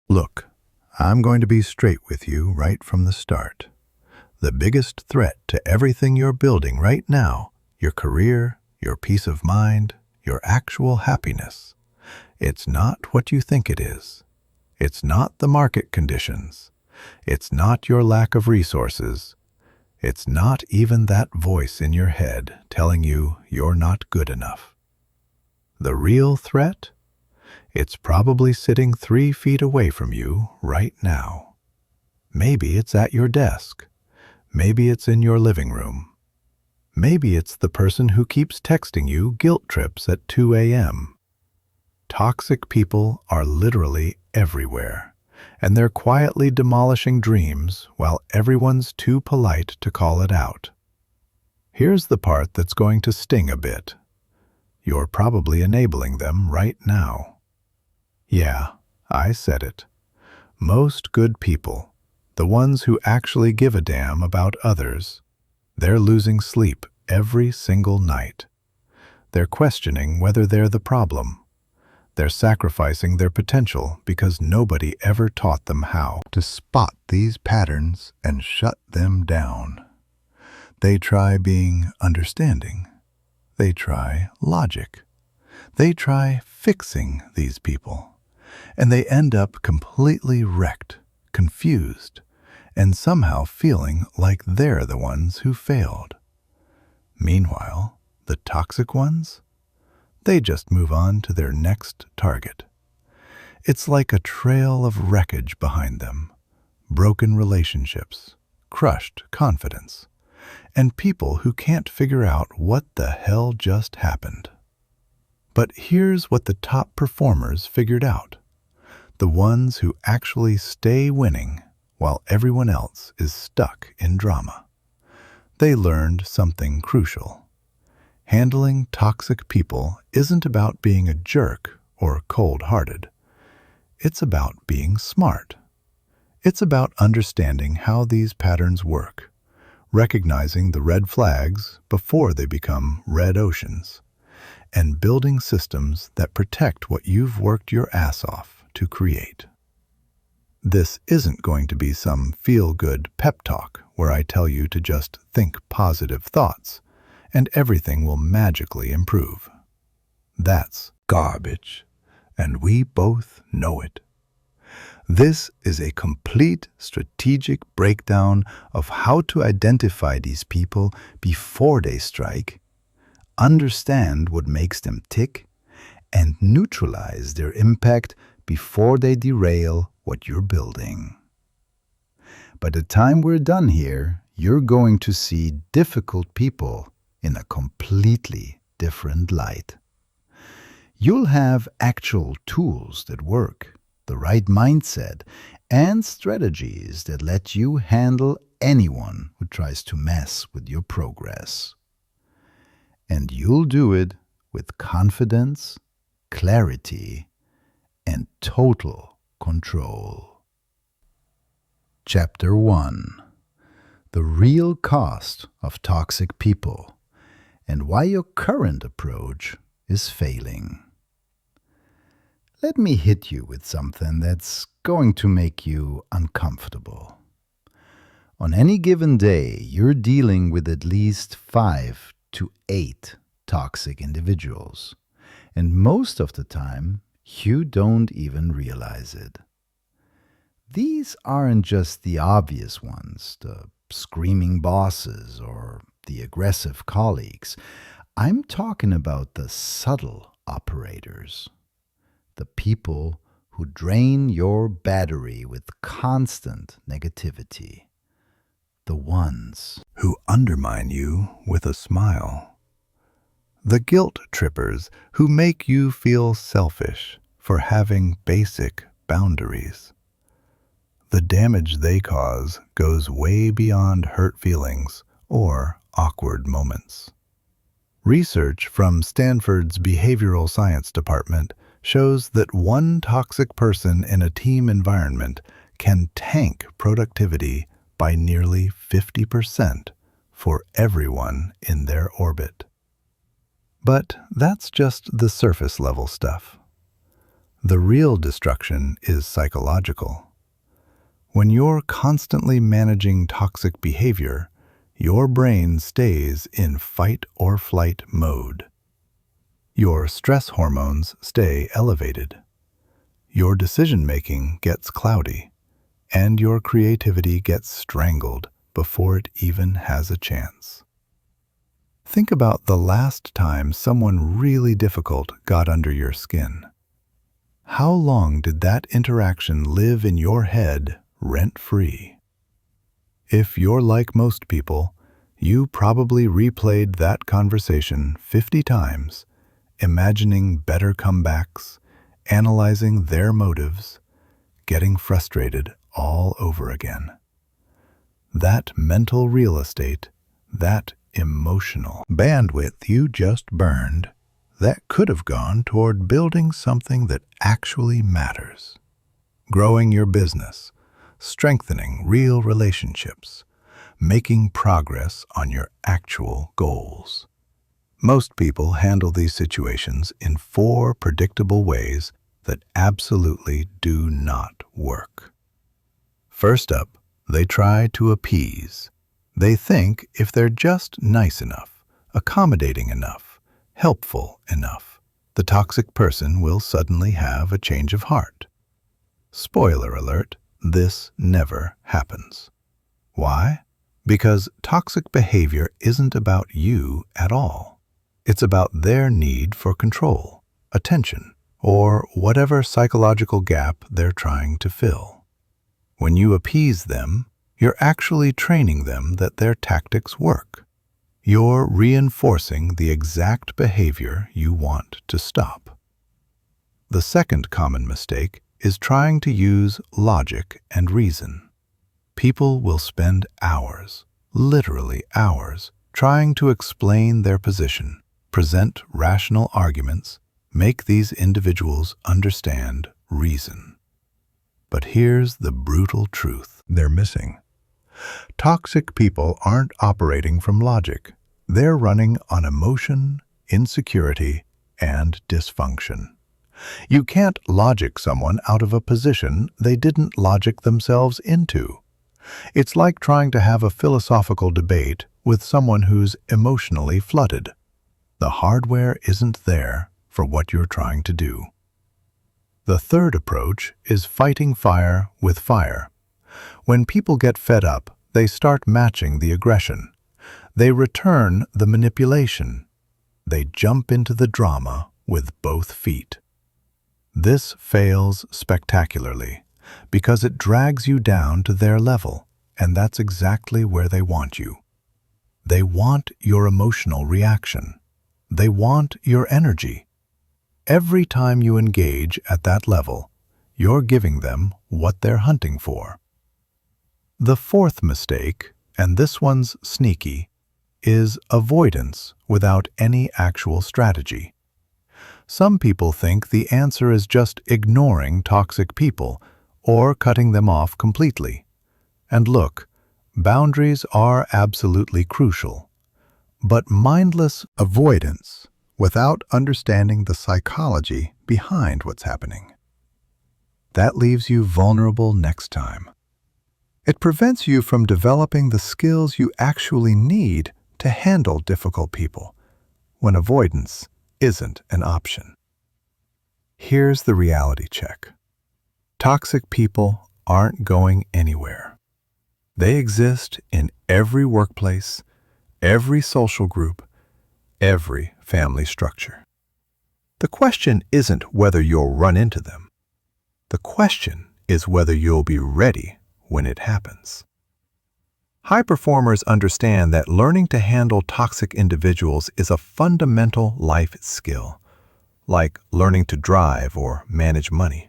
Look, I'm going to be straight with you right from the start. The biggest threat to everything you're building right now, your career, your peace of mind, your actual happiness, it's not what you think it is. It's not the market conditions. It's not your lack of resources. It's not even that voice in your head telling you you're not good enough. The real threat? It's probably sitting 3 feet away from you right now. Maybe it's at your desk. Maybe it's in your living room. Maybe it's the person who keeps texting you guilt trips at 2 a.m. Toxic people are literally everywhere, and they're quietly demolishing dreams while everyone's too polite to call it out. Here's the part that's going to sting a bit. You're probably enabling them right now. Yeah, I said it. Most good people, the ones who actually give a damn about others, they're losing sleep every single night. They're questioning whether they're the problem. They're sacrificing their potential because nobody ever taught them how to spot these patterns and shut them down. They try being understanding. They try logic. They try fixing these people. And they end up completely wrecked, confused, and somehow feeling like they're the ones who failed. Meanwhile, the toxic ones? They just move on to their next target. It's like a trail of wreckage behind them, broken relationships, crushed confidence, and people who can't figure out what the hell just happened. But here's what the top performers figured out. The ones who actually stay winning while everyone else is stuck in drama. They learned something crucial. Handling toxic people isn't about being a jerk or cold-hearted. It's about being smart. It's about understanding how these patterns work, recognizing the red flags before they become red oceans, and building systems that protect what you've worked your ass off to create. This isn't going to be some feel-good pep talk where I tell you to just think positive thoughts and everything will magically improve. That's garbage, and we both know it. This is a complete strategic breakdown of how to identify these people before they strike, understand what makes them tick, and neutralize their impact before they derail what you're building. By the time we're done here, you're going to see difficult people in a completely different light. You'll have actual tools that work, the right mindset, and strategies that let you handle anyone who tries to mess with your progress. And you'll do it with confidence, clarity, and total control. Chapter 1: The real cost of toxic people and why your current approach is failing. Let me hit you with something that's going to make you uncomfortable. On any given day, you're dealing with at least 5 to 8 toxic individuals, and most of the time, you don't even realize it. These aren't just the obvious ones, the screaming bosses or the aggressive colleagues. I'm talking about the subtle operators, the people who drain your battery with constant negativity, the ones who undermine you with a smile, the guilt trippers who make you feel selfish for having basic boundaries. The damage they cause goes way beyond hurt feelings or awkward moments. Research from Stanford's Behavioral Science Department shows that one toxic person in a team environment can tank productivity by nearly 50% for everyone in their orbit. But that's just the surface level stuff. The real destruction is psychological. When you're constantly managing toxic behavior, your brain stays in fight or flight mode. Your stress hormones stay elevated. Your decision-making gets cloudy, and your creativity gets strangled before it even has a chance. Think about the last time someone really difficult got under your skin. How long did that interaction live in your head rent-free? If you're like most people, you probably replayed that conversation 50 times, imagining better comebacks, analyzing their motives, getting frustrated all over again. That mental real estate, that emotional bandwidth you just burned, that could have gone toward building something that actually matters. Growing your business, strengthening real relationships, making progress on your actual goals. Most people handle these situations in 4 predictable ways that absolutely do not work. First up, they try to appease. They think if they're just nice enough, accommodating enough, helpful enough, the toxic person will suddenly have a change of heart. Spoiler alert, this never happens. Why? Because toxic behavior isn't about you at all. It's about their need for control, attention, or whatever psychological gap they're trying to fill. When you appease them, you're actually training them that their tactics work. You're reinforcing the exact behavior you want to stop. The second common mistake is trying to use logic and reason. People will spend hours, literally hours, trying to explain their position, present rational arguments, make these individuals understand reason. But here's the brutal truth they're missing. Toxic people aren't operating from logic. They're running on emotion, insecurity, and dysfunction. You can't logic someone out of a position they didn't logic themselves into. It's like trying to have a philosophical debate with someone who's emotionally flooded. The hardware isn't there for what you're trying to do. The third approach is fighting fire with fire. When people get fed up, they start matching the aggression. They return the manipulation. They jump into the drama with both feet. This fails spectacularly because it drags you down to their level, and that's exactly where they want you. They want your emotional reaction. They want your energy. Every time you engage at that level, you're giving them what they're hunting for. The fourth mistake, and this one's sneaky, is avoidance without any actual strategy. Some people think the answer is just ignoring toxic people or cutting them off completely. And look, boundaries are absolutely crucial. But mindless avoidance without understanding the psychology behind what's happening, that leaves you vulnerable next time. It prevents you from developing the skills you actually need to handle difficult people when avoidance isn't an option. Here's the reality check. Toxic people aren't going anywhere. They exist in every workplace, every social group, every family structure. The question isn't whether you'll run into them. The question is whether you'll be ready when it happens. High performers understand that learning to handle toxic individuals is a fundamental life skill, like learning to drive or manage money.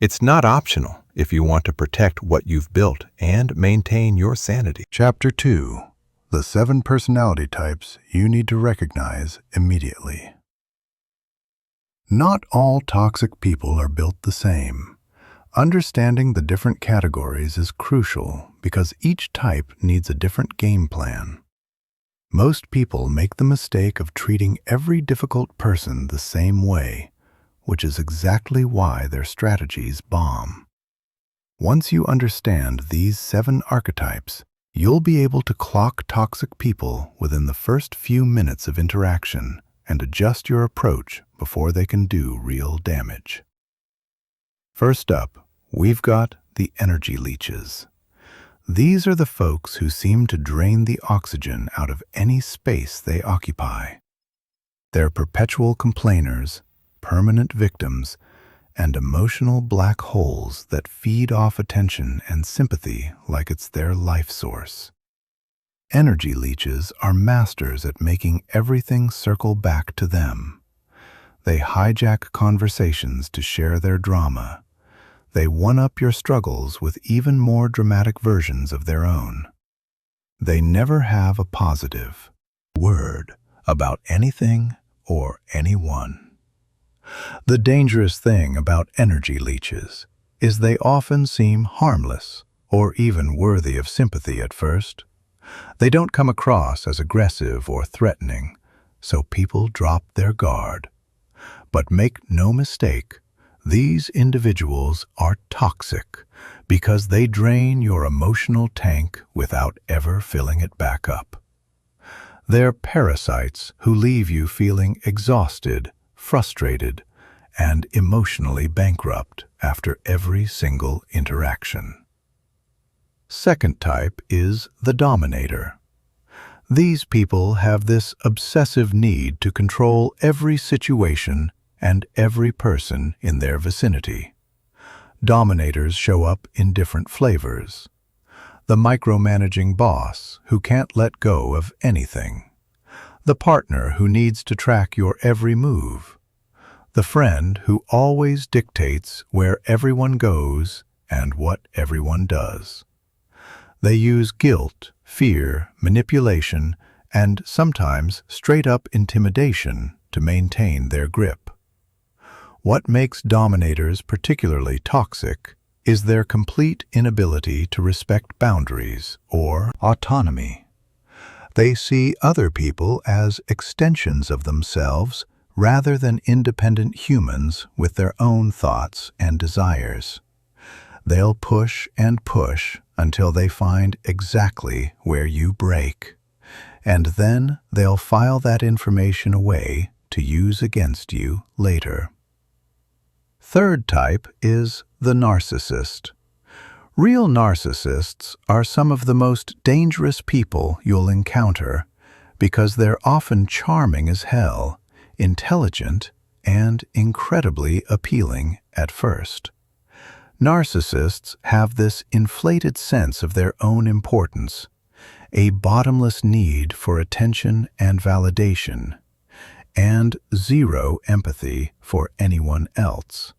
It's not optional if you want to protect what you've built and maintain your sanity. Chapter 2. The 7 personality types you need to recognize immediately. Not all toxic people are built the same. Understanding the different categories is crucial because each type needs a different game plan. Most people make the mistake of treating every difficult person the same way, which is exactly why their strategies bomb. Once you understand these 7 archetypes, you'll be able to clock toxic people within the first few minutes of interaction and adjust your approach before they can do real damage. First up, we've got the energy leeches. These are the folks who seem to drain the oxygen out of any space they occupy. They're perpetual complainers, permanent victims, and emotional black holes that feed off attention and sympathy like it's their life source. Energy leeches are masters at making everything circle back to them. They hijack conversations to share their drama. They one-up your struggles with even more dramatic versions of their own. They never have a positive word about anything or anyone. The dangerous thing about energy leeches is they often seem harmless or even worthy of sympathy at first. They don't come across as aggressive or threatening, so people drop their guard. But make no mistake, these individuals are toxic because they drain your emotional tank without ever filling it back up. They're parasites who leave you feeling exhausted, frustrated, and emotionally bankrupt after every single interaction. Second type is the dominator. These people have this obsessive need to control every situation and every person in their vicinity. Dominators show up in different flavors. The micromanaging boss who can't let go of anything. The partner who needs to track your every move. The friend who always dictates where everyone goes and what everyone does. They use guilt, fear, manipulation, and sometimes straight-up intimidation to maintain their grip. What makes dominators particularly toxic is their complete inability to respect boundaries or autonomy. They see other people as extensions of themselves rather than independent humans with their own thoughts and desires. They'll push and push until they find exactly where you break, and then they'll file that information away to use against you later. Third type is the narcissist. Real narcissists are some of the most dangerous people you'll encounter because they're often charming as hell, intelligent, and incredibly appealing at first. Narcissists have this inflated sense of their own importance, a bottomless need for attention and validation, and zero empathy for anyone else.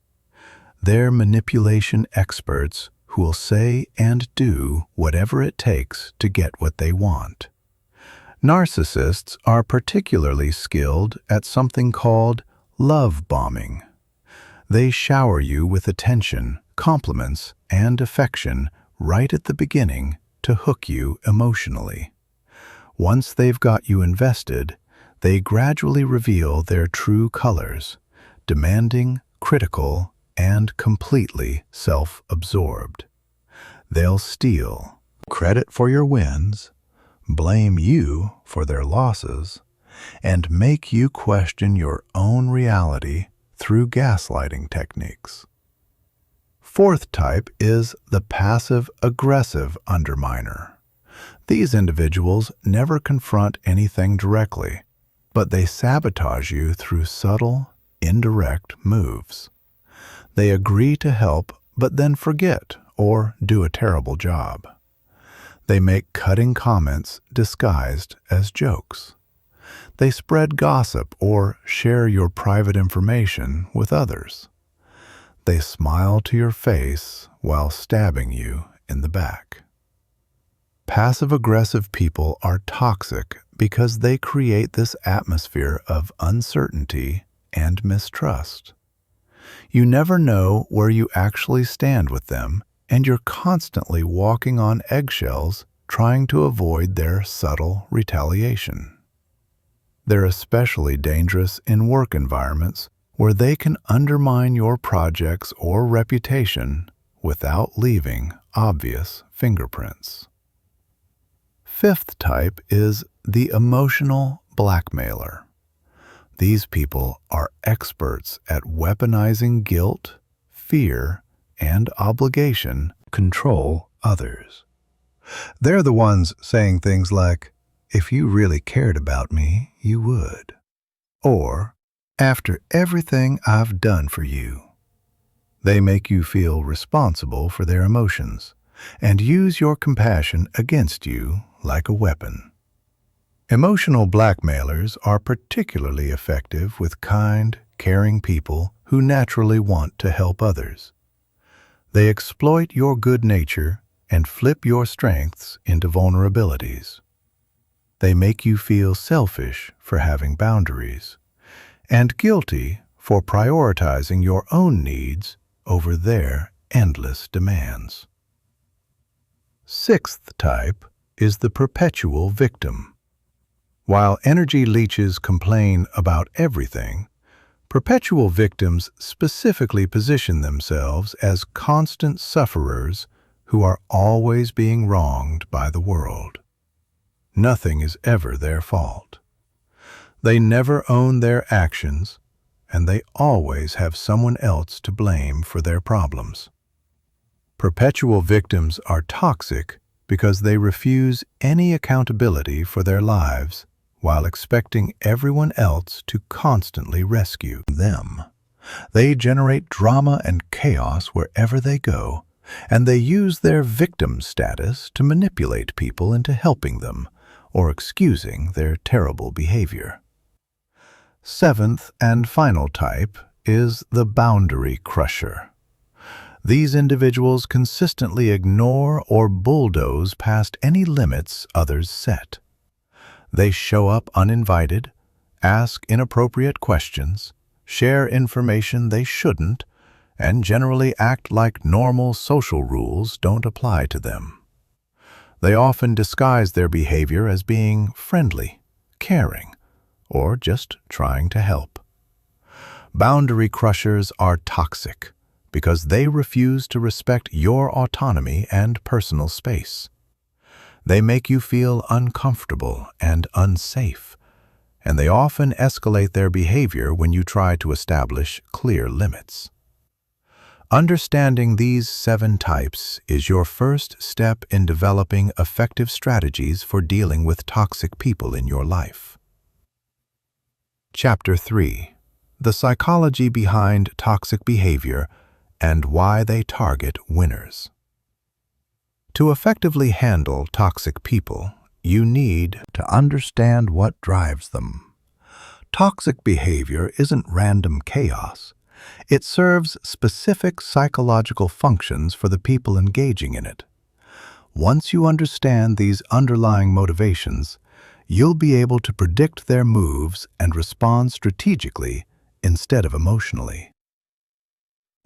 They're manipulation experts who will say and do whatever it takes to get what they want. Narcissists are particularly skilled at something called love bombing. They shower you with attention, compliments, and affection right at the beginning to hook you emotionally. Once they've got you invested, they gradually reveal their true colors, demanding, critical, and completely self-absorbed. They'll steal credit for your wins, blame you for their losses, and make you question your own reality through gaslighting techniques. Fourth type is the passive-aggressive underminer. These individuals never confront anything directly, but they sabotage you through subtle, indirect moves. They agree to help, but then forget or do a terrible job. They make cutting comments disguised as jokes. They spread gossip or share your private information with others. They smile to your face while stabbing you in the back. Passive-aggressive people are toxic because they create this atmosphere of uncertainty and mistrust. You never know where you actually stand with them, and you're constantly walking on eggshells trying to avoid their subtle retaliation. They're especially dangerous in work environments where they can undermine your projects or reputation without leaving obvious fingerprints. Fifth type is the emotional blackmailer. These people are experts at weaponizing guilt, fear, and obligation to control others. They're the ones saying things like, "If you really cared about me, you would." Or, "After everything I've done for you." They make you feel responsible for their emotions and use your compassion against you like a weapon. Emotional blackmailers are particularly effective with kind, caring people who naturally want to help others. They exploit your good nature and flip your strengths into vulnerabilities. They make you feel selfish for having boundaries and guilty for prioritizing your own needs over their endless demands. Sixth type is the perpetual victim. While energy leeches complain about everything, perpetual victims specifically position themselves as constant sufferers who are always being wronged by the world. Nothing is ever their fault. They never own their actions, and they always have someone else to blame for their problems. Perpetual victims are toxic because they refuse any accountability for their lives while expecting everyone else to constantly rescue them. They generate drama and chaos wherever they go, and they use their victim status to manipulate people into helping them or excusing their terrible behavior. Seventh and final type is the boundary crusher. These individuals consistently ignore or bulldoze past any limits others set. They show up uninvited, ask inappropriate questions, share information they shouldn't, and generally act like normal social rules don't apply to them. They often disguise their behavior as being friendly, caring, or just trying to help. Boundary crushers are toxic because they refuse to respect your autonomy and personal space. They make you feel uncomfortable and unsafe, and they often escalate their behavior when you try to establish clear limits. Understanding these 7 types is your first step in developing effective strategies for dealing with toxic people in your life. Chapter 3: The Psychology Behind Toxic Behavior and Why They Target Winners. To effectively handle toxic people, you need to understand what drives them. Toxic behavior isn't random chaos. It serves specific psychological functions for the people engaging in it. Once you understand these underlying motivations, you'll be able to predict their moves and respond strategically instead of emotionally.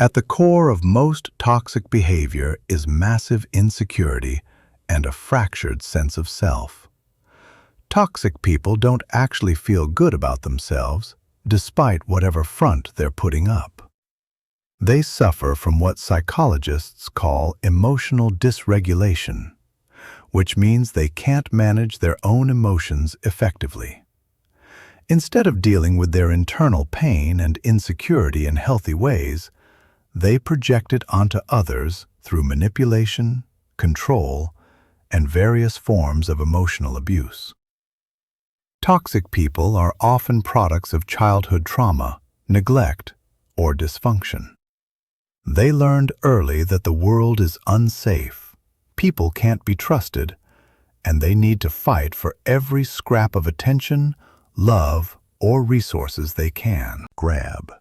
At the core of most toxic behavior is massive insecurity and a fractured sense of self. Toxic people don't actually feel good about themselves, despite whatever front they're putting up. They suffer from what psychologists call emotional dysregulation, which means they can't manage their own emotions effectively. Instead of dealing with their internal pain and insecurity in healthy ways, they project it onto others through manipulation, control, and various forms of emotional abuse. Toxic people are often products of childhood trauma, neglect, or dysfunction. They learned early that the world is unsafe, people can't be trusted, and they need to fight for every scrap of attention, love, or resources they can grab.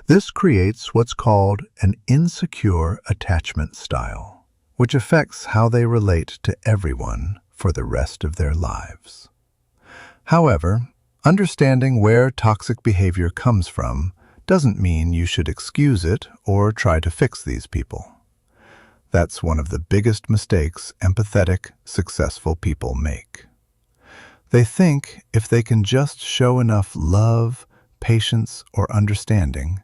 This creates what's called an insecure attachment style, which affects how they relate to everyone for the rest of their lives. However, understanding where toxic behavior comes from doesn't mean you should excuse it or try to fix these people. That's one of the biggest mistakes empathetic, successful people make. They think if they can just show enough love, patience, or understanding,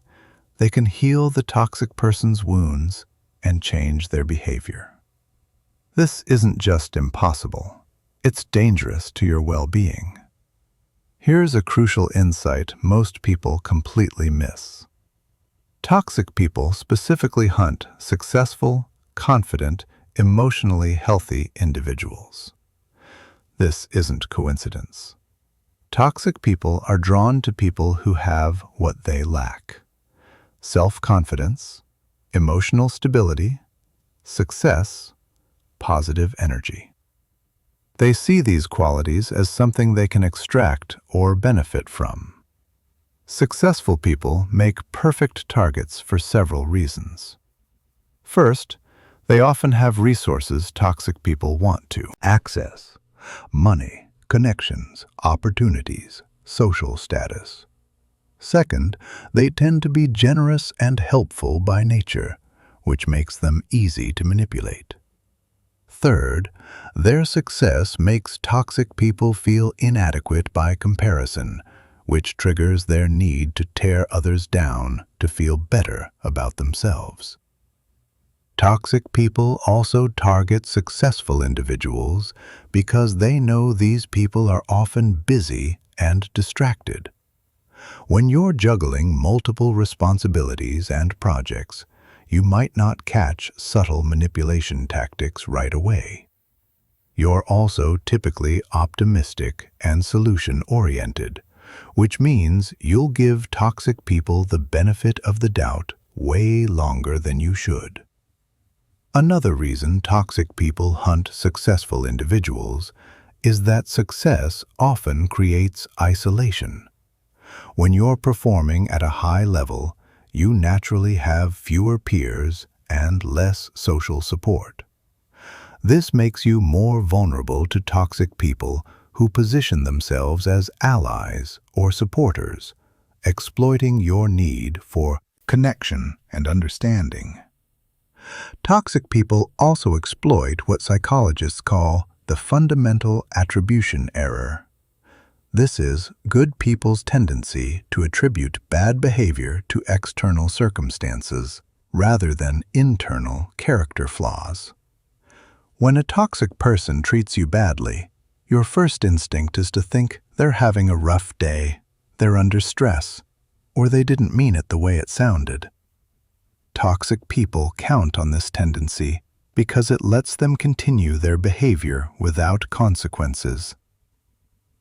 they can heal the toxic person's wounds and change their behavior. This isn't just impossible, it's dangerous to your well-being. Here's a crucial insight most people completely miss. Toxic people specifically hunt successful, confident, emotionally healthy individuals. This isn't coincidence. Toxic people are drawn to people who have what they lack: self-confidence, emotional stability, success, positive energy. They see these qualities as something they can extract or benefit from. Successful people make perfect targets for several reasons. First, they often have resources toxic people want to access: money, connections, opportunities, social status. Second, they tend to be generous and helpful by nature, which makes them easy to manipulate. Third, their success makes toxic people feel inadequate by comparison, which triggers their need to tear others down to feel better about themselves. Toxic people also target successful individuals because they know these people are often busy and distracted. When you're juggling multiple responsibilities and projects, you might not catch subtle manipulation tactics right away. You're also typically optimistic and solution-oriented, which means you'll give toxic people the benefit of the doubt way longer than you should. Another reason toxic people hunt successful individuals is that success often creates isolation. When you're performing at a high level, you naturally have fewer peers and less social support. This makes you more vulnerable to toxic people who position themselves as allies or supporters, exploiting your need for connection and understanding. Toxic people also exploit what psychologists call the fundamental attribution error. This is good people's tendency to attribute bad behavior to external circumstances rather than internal character flaws. When a toxic person treats you badly, your first instinct is to think they're having a rough day, they're under stress, or they didn't mean it the way it sounded. Toxic people count on this tendency because it lets them continue their behavior without consequences.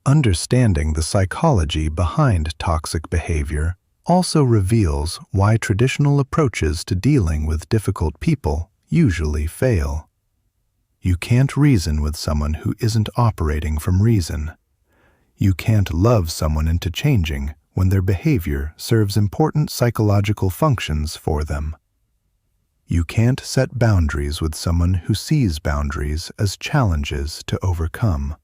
Understanding the psychology behind toxic behavior also reveals why traditional approaches to dealing with difficult people usually fail. You can't reason with someone who isn't operating from reason. You can't love someone into changing when their behavior serves important psychological functions for them. You can't set boundaries with someone who sees boundaries as challenges to overcome.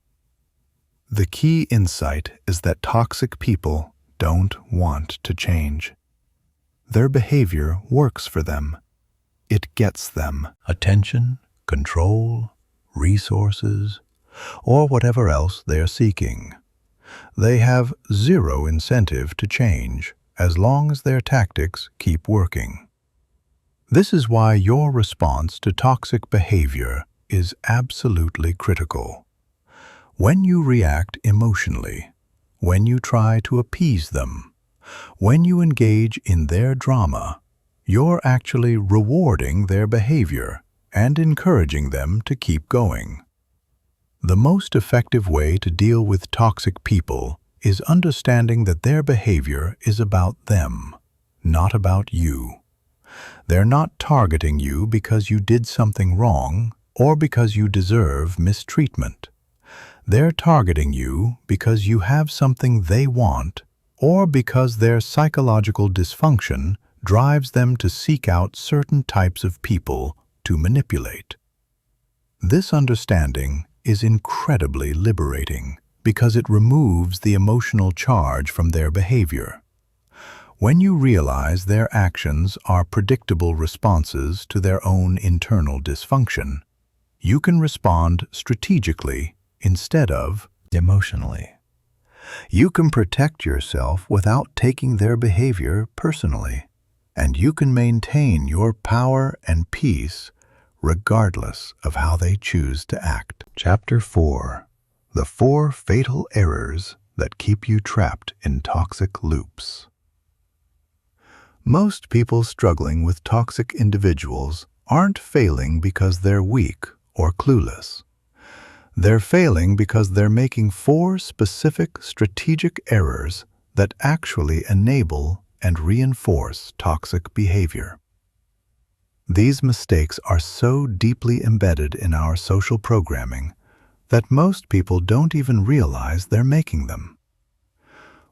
The key insight is that toxic people don't want to change. Their behavior works for them. It gets them attention, control, resources, or whatever else they're seeking. They have zero incentive to change as long as their tactics keep working. This is why your response to toxic behavior is absolutely critical. When you react emotionally, when you try to appease them, when you engage in their drama, you're actually rewarding their behavior and encouraging them to keep going. The most effective way to deal with toxic people is understanding that their behavior is about them, not about you. They're not targeting you because you did something wrong or because you deserve mistreatment. They're targeting you because you have something they want or because their psychological dysfunction drives them to seek out certain types of people to manipulate. This understanding is incredibly liberating because it removes the emotional charge from their behavior. When you realize their actions are predictable responses to their own internal dysfunction, you can respond strategically instead of emotionally. You can protect yourself without taking their behavior personally, and you can maintain your power and peace regardless of how they choose to act. Chapter 4: The 4 Fatal Errors That Keep You Trapped in Toxic Loops. Most people struggling with toxic individuals aren't failing because they're weak or clueless. They're failing because they're making 4 specific strategic errors that actually enable and reinforce toxic behavior. These mistakes are so deeply embedded in our social programming that most people don't even realize they're making them.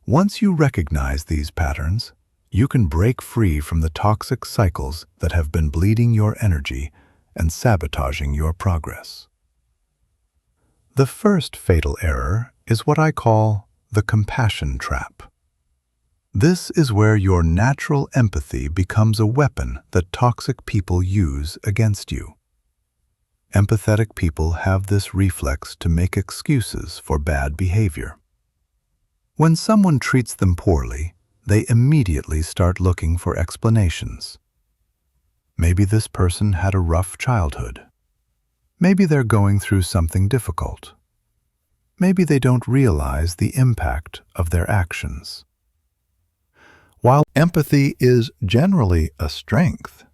Once you recognize these patterns, you can break free from the toxic cycles that have been bleeding your energy and sabotaging your progress. The first fatal error is what I call the compassion trap. This is where your natural empathy becomes a weapon that toxic people use against you. Empathetic people have this reflex to make excuses for bad behavior. When someone treats them poorly, they immediately start looking for explanations. Maybe this person had a rough childhood. Maybe they're going through something difficult. Maybe they don't realize the impact of their actions. While empathy is generally a strength,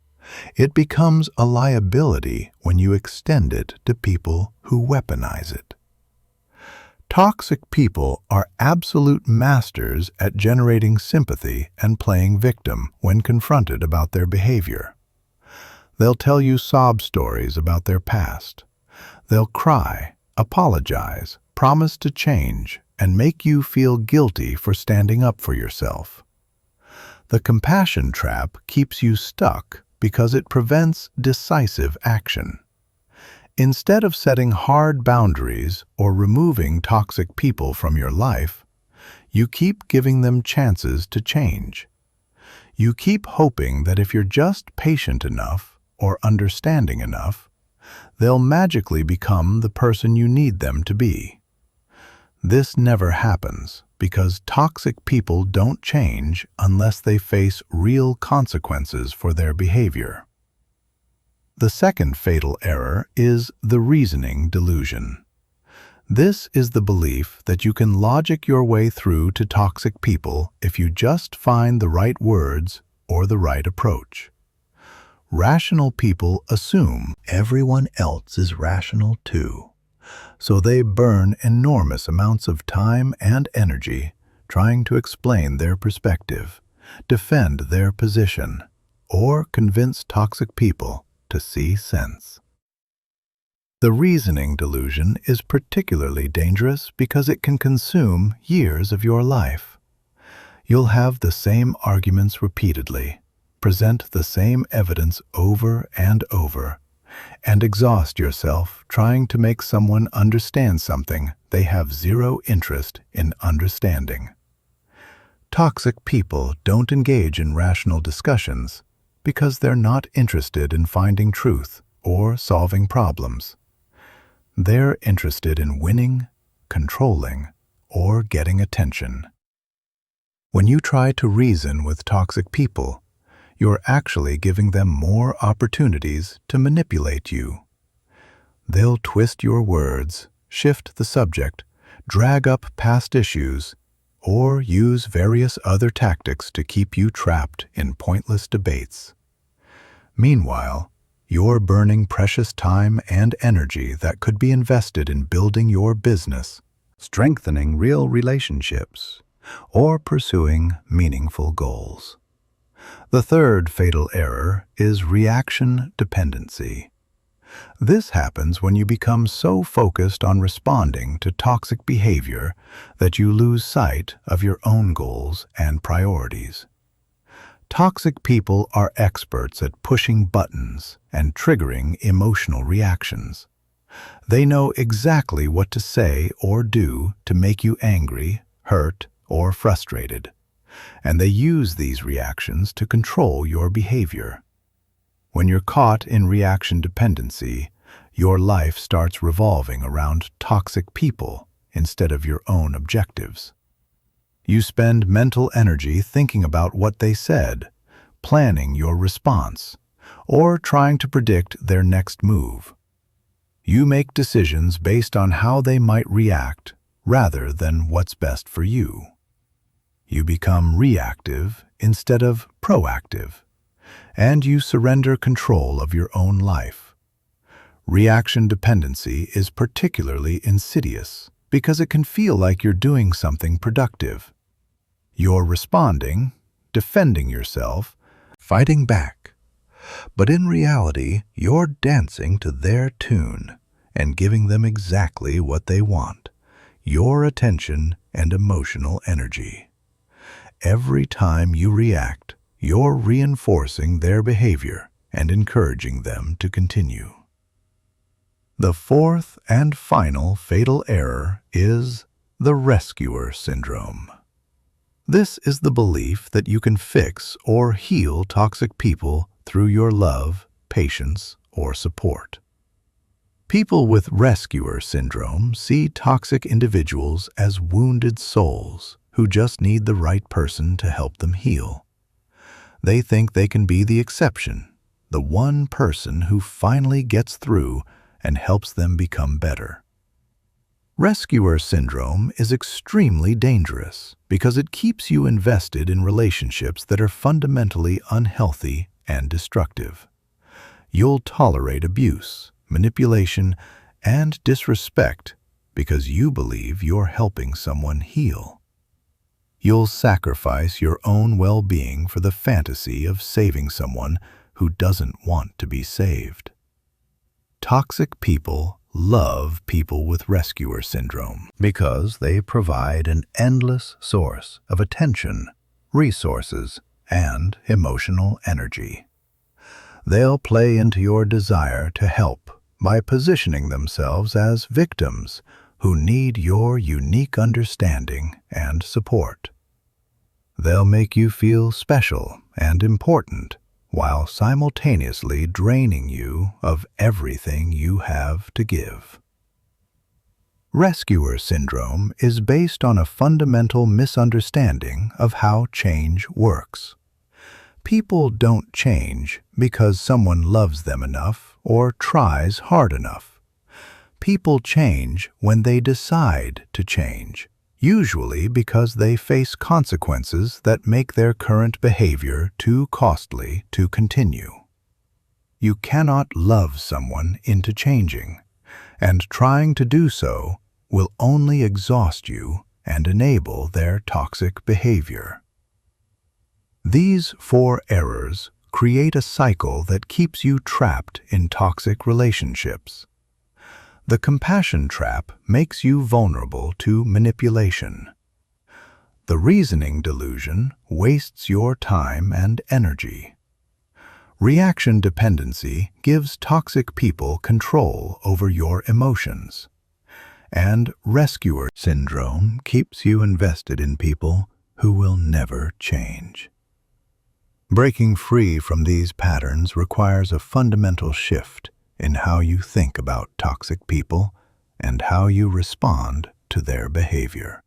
it becomes a liability when you extend it to people who weaponize it. Toxic people are absolute masters at generating sympathy and playing victim when confronted about their behavior. They'll tell you sob stories about their past. They'll cry, apologize, promise to change, and make you feel guilty for standing up for yourself. The compassion trap keeps you stuck because it prevents decisive action. Instead of setting hard boundaries or removing toxic people from your life, you keep giving them chances to change. You keep hoping that if you're just patient enough or understanding enough, they'll magically become the person you need them to be. This never happens because toxic people don't change unless they face real consequences for their behavior. The second fatal error is the reasoning delusion. This is the belief that you can logic your way through to toxic people if you just find the right words or the right approach. Rational people assume everyone else is rational too, so they burn enormous amounts of time and energy trying to explain their perspective, defend their position, or convince toxic people to see sense. The reasoning delusion is particularly dangerous because it can consume years of your life. You'll have the same arguments repeatedly, present the same evidence over and over, and exhaust yourself trying to make someone understand something they have zero interest in understanding. Toxic people don't engage in rational discussions because they're not interested in finding truth or solving problems. They're interested in winning, controlling, or getting attention. When you try to reason with toxic people, you're actually giving them more opportunities to manipulate you. They'll twist your words, shift the subject, drag up past issues, or use various other tactics to keep you trapped in pointless debates. Meanwhile, you're burning precious time and energy that could be invested in building your business, strengthening real relationships, or pursuing meaningful goals. The third fatal error is reaction dependency. This happens when you become so focused on responding to toxic behavior that you lose sight of your own goals and priorities. Toxic people are experts at pushing buttons and triggering emotional reactions. They know exactly what to say or do to make you angry, hurt, or frustrated, and they use these reactions to control your behavior. When you're caught in reaction dependency, your life starts revolving around toxic people instead of your own objectives. You spend mental energy thinking about what they said, planning your response, or trying to predict their next move. You make decisions based on how they might react rather than what's best for you. You become reactive instead of proactive, and you surrender control of your own life. Reaction dependency is particularly insidious because it can feel like you're doing something productive. You're responding, defending yourself, fighting back. But in reality, you're dancing to their tune and giving them exactly what they want, your attention and emotional energy. Every time you react, you're reinforcing their behavior and encouraging them to continue. The fourth and final fatal error is the rescuer syndrome. This is the belief that you can fix or heal toxic people through your love, patience, or support. People with rescuer syndrome see toxic individuals as wounded souls who just need the right person to help them heal. They think they can be the exception, the one person who finally gets through and helps them become better. Rescuer syndrome is extremely dangerous because it keeps you invested in relationships that are fundamentally unhealthy and destructive. You'll tolerate abuse, manipulation, and disrespect because you believe you're helping someone heal. You'll sacrifice your own well-being for the fantasy of saving someone who doesn't want to be saved. Toxic people love people with rescuer syndrome because they provide an endless source of attention, resources, and emotional energy. They'll play into your desire to help by positioning themselves as victims who need your unique understanding and support. They'll make you feel special and important while simultaneously draining you of everything you have to give. Rescuer syndrome is based on a fundamental misunderstanding of how change works. People don't change because someone loves them enough or tries hard enough. People change when they decide to change, usually because they face consequences that make their current behavior too costly to continue. You cannot love someone into changing, and trying to do so will only exhaust you and enable their toxic behavior. These four errors create a cycle that keeps you trapped in toxic relationships. The compassion trap makes you vulnerable to manipulation. The reasoning delusion wastes your time and energy. Reaction dependency gives toxic people control over your emotions. And rescuer syndrome keeps you invested in people who will never change. Breaking free from these patterns requires a fundamental shift in how you think about toxic people and how you respond to their behavior.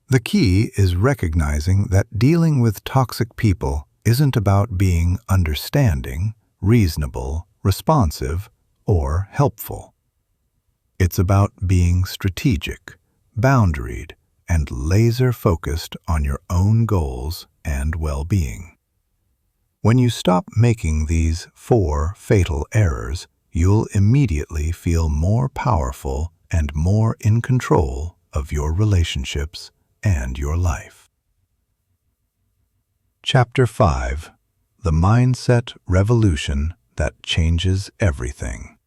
The key is recognizing that dealing with toxic people isn't about being understanding, reasonable, responsive, or helpful. It's about being strategic, boundaried, and laser-focused on your own goals and well-being. When you stop making these four fatal errors, you'll immediately feel more powerful and more in control of your relationships and your life. Chapter 5: The Mindset Revolution That Changes Everything.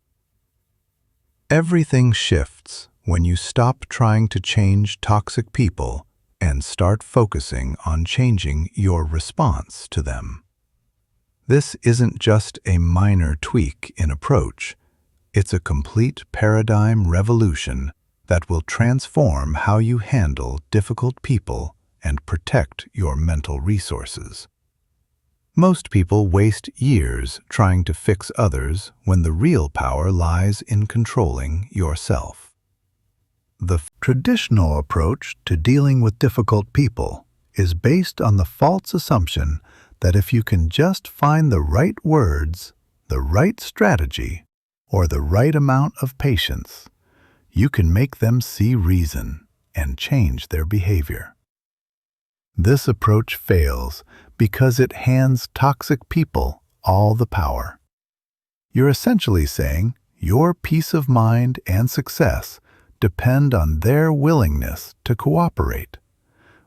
Everything shifts when you stop trying to change toxic people and start focusing on changing your response to them. This isn't just a minor tweak in approach, it's a complete paradigm revolution that will transform how you handle difficult people and protect your mental resources. Most people waste years trying to fix others when the real power lies in controlling yourself. The traditional approach to dealing with difficult people is based on the false assumption that if you can just find the right words, the right strategy, or the right amount of patience, you can make them see reason and change their behavior. This approach fails because it hands toxic people all the power. You're essentially saying your peace of mind and success depend on their willingness to cooperate,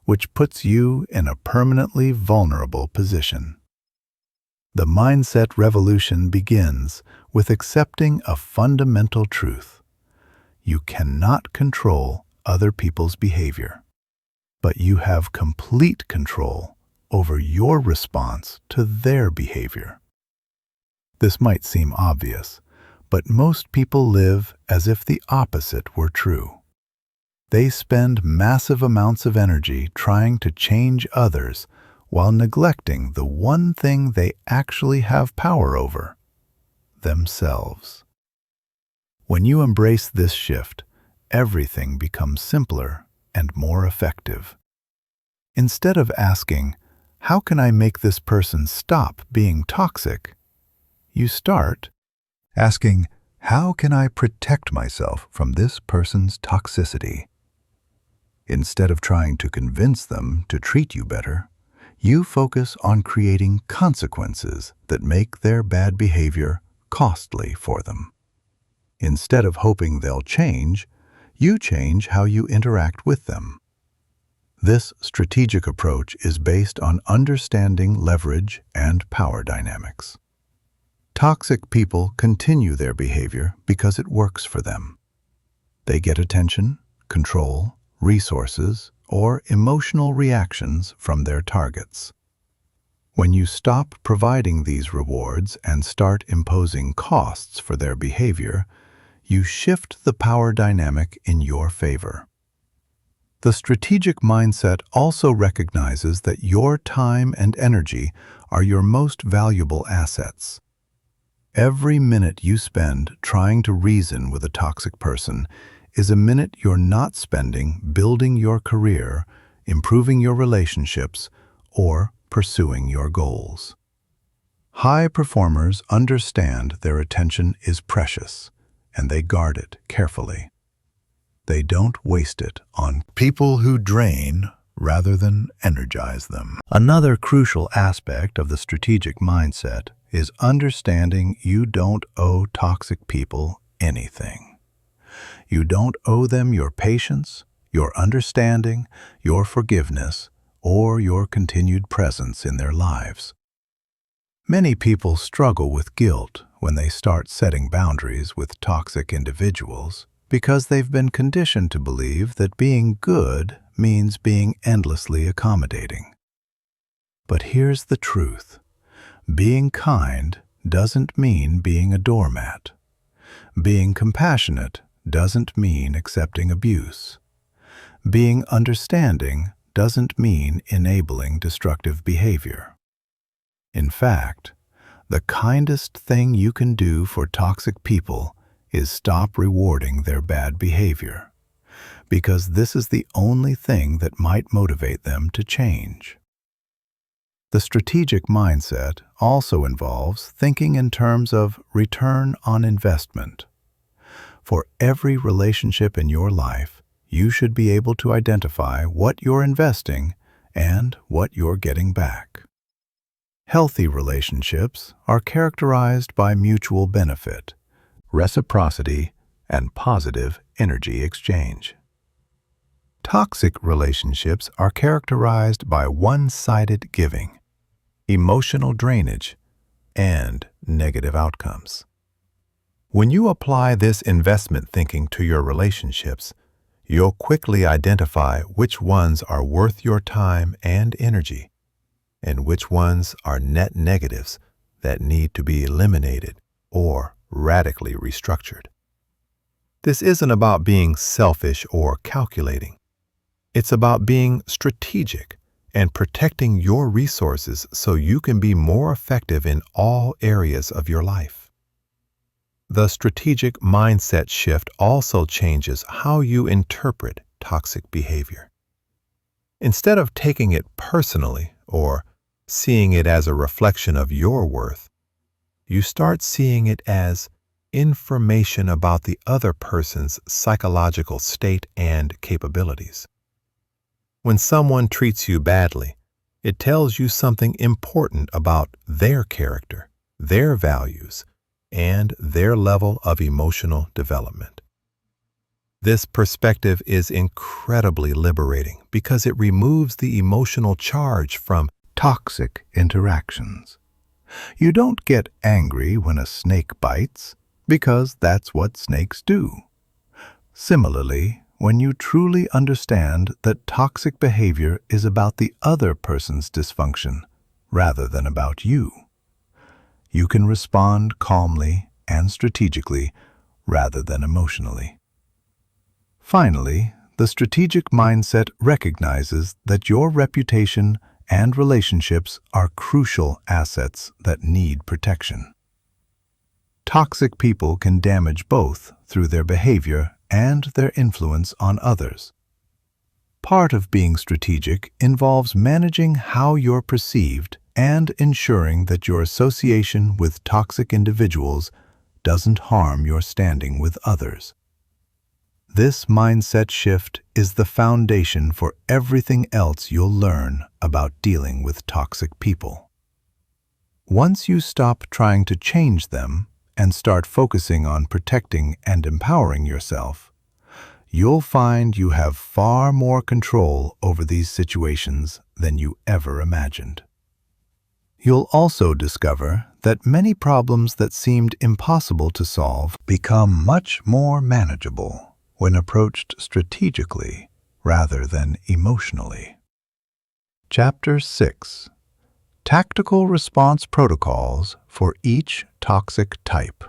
which puts you in a permanently vulnerable position. The mindset revolution begins with accepting a fundamental truth. You cannot control other people's behavior, but you have complete control over your response to their behavior. This might seem obvious, but most people live as if the opposite were true. They spend massive amounts of energy trying to change others while neglecting the one thing they actually have power over: themselves. When you embrace this shift, everything becomes simpler and more effective. Instead of asking, "How can I make this person stop being toxic?" you start asking, "How can I protect myself from this person's toxicity?" Instead of trying to convince them to treat you better, you focus on creating consequences that make their bad behavior costly for them. Instead of hoping they'll change, you change how you interact with them. This strategic approach is based on understanding leverage and power dynamics. Toxic people continue their behavior because it works for them. They get attention, control, resources, or emotional reactions from their targets. When you stop providing these rewards and start imposing costs for their behavior, you shift the power dynamic in your favor. The strategic mindset also recognizes that your time and energy are your most valuable assets. Every minute you spend trying to reason with a toxic person is a minute you're not spending building your career, improving your relationships, or pursuing your goals. High performers understand their attention is precious, and they guard it carefully. They don't waste it on people who drain rather than energize them. Another crucial aspect of the strategic mindset is understanding you don't owe toxic people anything. You don't owe them your patience, your understanding, your forgiveness, or your continued presence in their lives. Many people struggle with guilt when they start setting boundaries with toxic individuals because they've been conditioned to believe that being good means being endlessly accommodating. But here's the truth. Being kind doesn't mean being a doormat. Being compassionate doesn't mean accepting abuse. Being understanding doesn't mean enabling destructive behavior. In fact, the kindest thing you can do for toxic people is stop rewarding their bad behavior, because this is the only thing that might motivate them to change. The strategic mindset also involves thinking in terms of return on investment. For every relationship in your life, you should be able to identify what you're investing and what you're getting back. Healthy relationships are characterized by mutual benefit, reciprocity, and positive energy exchange. Toxic relationships are characterized by one-sided giving, emotional drainage, and negative outcomes. When you apply this investment thinking to your relationships, you'll quickly identify which ones are worth your time and energy, and which ones are net negatives that need to be eliminated or radically restructured. This isn't about being selfish or calculating. It's about being strategic and protecting your resources so you can be more effective in all areas of your life. The strategic mindset shift also changes how you interpret toxic behavior. Instead of taking it personally or seeing it as a reflection of your worth, you start seeing it as information about the other person's psychological state and capabilities. When someone treats you badly, it tells you something important about their character, their values, and their level of emotional development. This perspective is incredibly liberating because it removes the emotional charge from Toxic interactions. You don't get angry when a snake bites, because that's what snakes do. Similarly, when you truly understand that toxic behavior is about the other person's dysfunction rather than about you, you can respond calmly and strategically rather than emotionally. Finally, the strategic mindset recognizes that your reputation and relationships are crucial assets that need protection. Toxic people can damage both through their behavior and their influence on others. Part of being strategic involves managing how you're perceived and ensuring that your association with toxic individuals doesn't harm your standing with others. This mindset shift is the foundation for everything else you'll learn about dealing with toxic people. Once you stop trying to change them and start focusing on protecting and empowering yourself, you'll find you have far more control over these situations than you ever imagined. You'll also discover that many problems that seemed impossible to solve become much more manageable when approached strategically rather than emotionally. Chapter 6. Tactical Response Protocols for Each Toxic Type.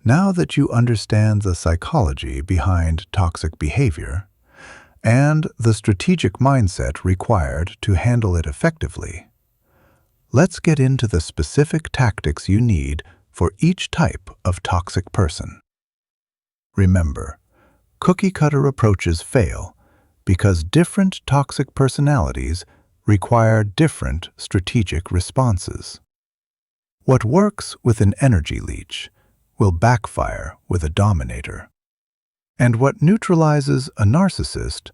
Now that you understand the psychology behind toxic behavior and the strategic mindset required to handle it effectively, let's get into the specific tactics you need for each type of toxic person. Remember, cookie-cutter approaches fail because different toxic personalities require different strategic responses. What works with an energy leech will backfire with a dominator, and what neutralizes a narcissist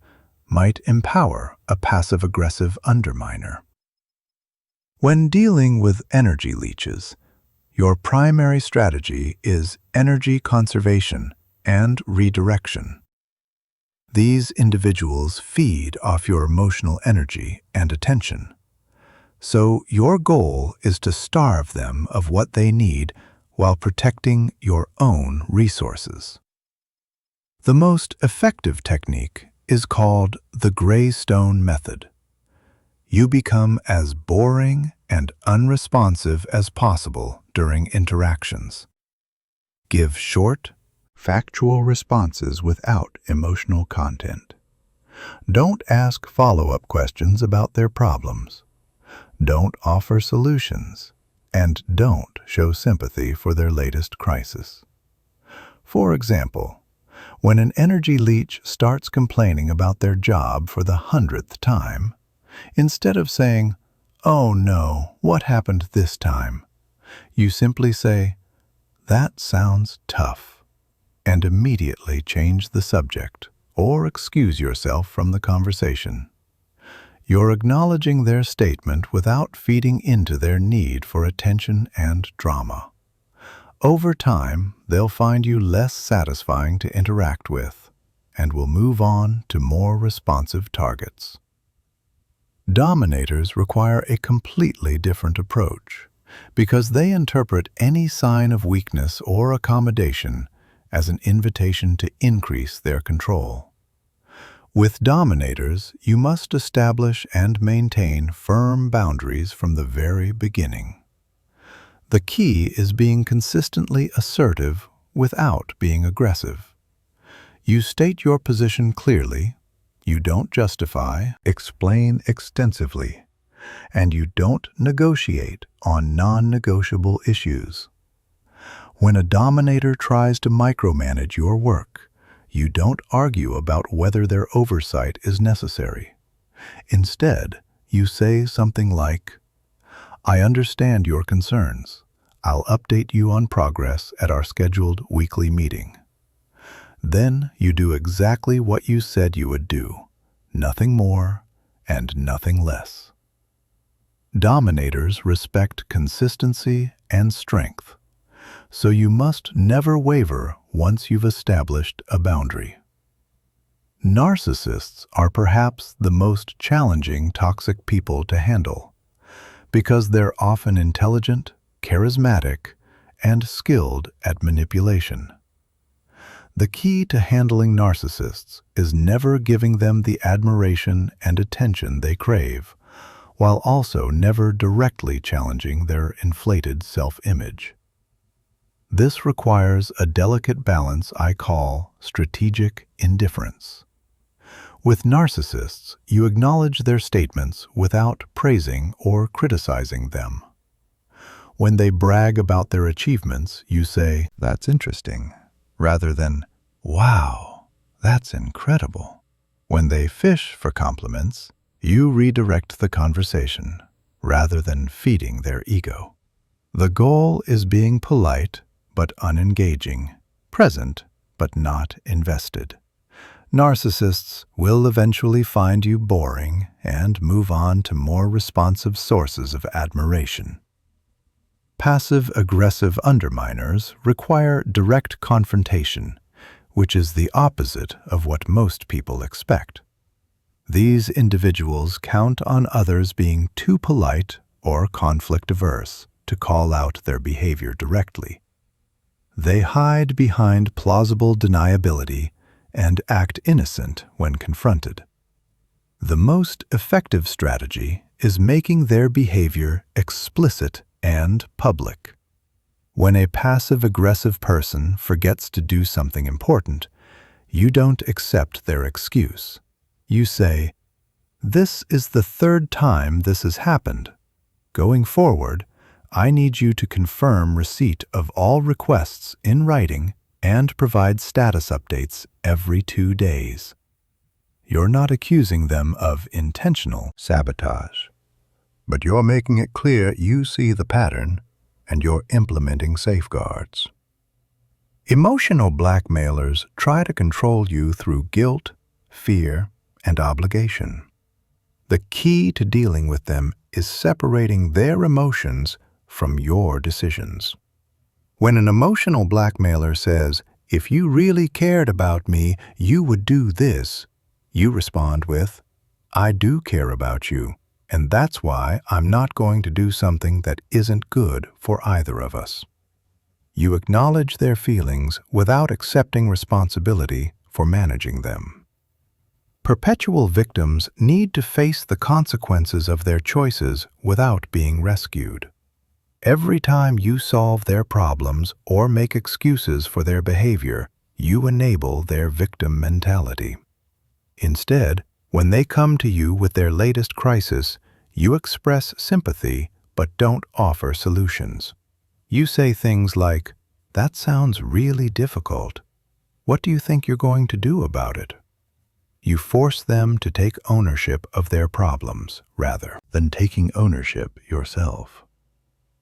might empower a passive-aggressive underminer. When dealing with energy leeches, your primary strategy is energy conservation and redirection. These individuals feed off your emotional energy and attention, so your goal is to starve them of what they need while protecting your own resources. The most effective technique is called the Greystone method. You become as boring and unresponsive as possible during interactions. Give short, factual responses without emotional content. Don't ask follow-up questions about their problems. Don't offer solutions, and don't show sympathy for their latest crisis. For example, when an energy leech starts complaining about their job for the 100th time, instead of saying, "Oh no, what happened this time?" you simply say, "That sounds tough," and immediately change the subject or excuse yourself from the conversation. You're acknowledging their statement without feeding into their need for attention and drama. Over time, they'll find you less satisfying to interact with and will move on to more responsive targets. Dominators require a completely different approach because they interpret any sign of weakness or accommodation as an invitation to increase their control. With dominators, you must establish and maintain firm boundaries from the very beginning. The key is being consistently assertive without being aggressive. You state your position clearly, you don't justify, explain extensively, and you don't negotiate on non-negotiable issues. When a dominator tries to micromanage your work, you don't argue about whether their oversight is necessary. Instead, you say something like, "I understand your concerns. I'll update you on progress at our scheduled weekly meeting." Then you do exactly what you said you would do, nothing more and nothing less. Dominators respect consistency and strength, so you must never waver once you've established a boundary. Narcissists are perhaps the most challenging toxic people to handle because they're often intelligent, charismatic, and skilled at manipulation. The key to handling narcissists is never giving them the admiration and attention they crave, while also never directly challenging their inflated self-image. This requires a delicate balance I call strategic indifference. With narcissists, you acknowledge their statements without praising or criticizing them. When they brag about their achievements, you say, "That's interesting," rather than, "Wow, that's incredible." When they fish for compliments, you redirect the conversation, rather than feeding their ego. The goal is being polite but unengaging, present but not invested. Narcissists will eventually find you boring and move on to more responsive sources of admiration. Passive-aggressive underminers require direct confrontation, which is the opposite of what most people expect. These individuals count on others being too polite or conflict-averse to call out their behavior directly. They hide behind plausible deniability and act innocent when confronted. The most effective strategy is making their behavior explicit and public. When a passive-aggressive person forgets to do something important, you don't accept their excuse. You say, "This is the third time this has happened. Going forward, I need you to confirm receipt of all requests in writing and provide status updates every 2 days." You're not accusing them of intentional sabotage, but you're making it clear you see the pattern and you're implementing safeguards. Emotional blackmailers try to control you through guilt, fear, and obligation. The key to dealing with them is separating their emotions from your decisions. When an emotional blackmailer says, "If you really cared about me, you would do this," you respond with, "I do care about you, and that's why I'm not going to do something that isn't good for either of us." You acknowledge their feelings without accepting responsibility for managing them. Perpetual victims need to face the consequences of their choices without being rescued. Every time you solve their problems or make excuses for their behavior, you enable their victim mentality. Instead, when they come to you with their latest crisis, you express sympathy but don't offer solutions. You say things like, "That sounds really difficult. What do you think you're going to do about it?" You force them to take ownership of their problems rather than taking ownership yourself.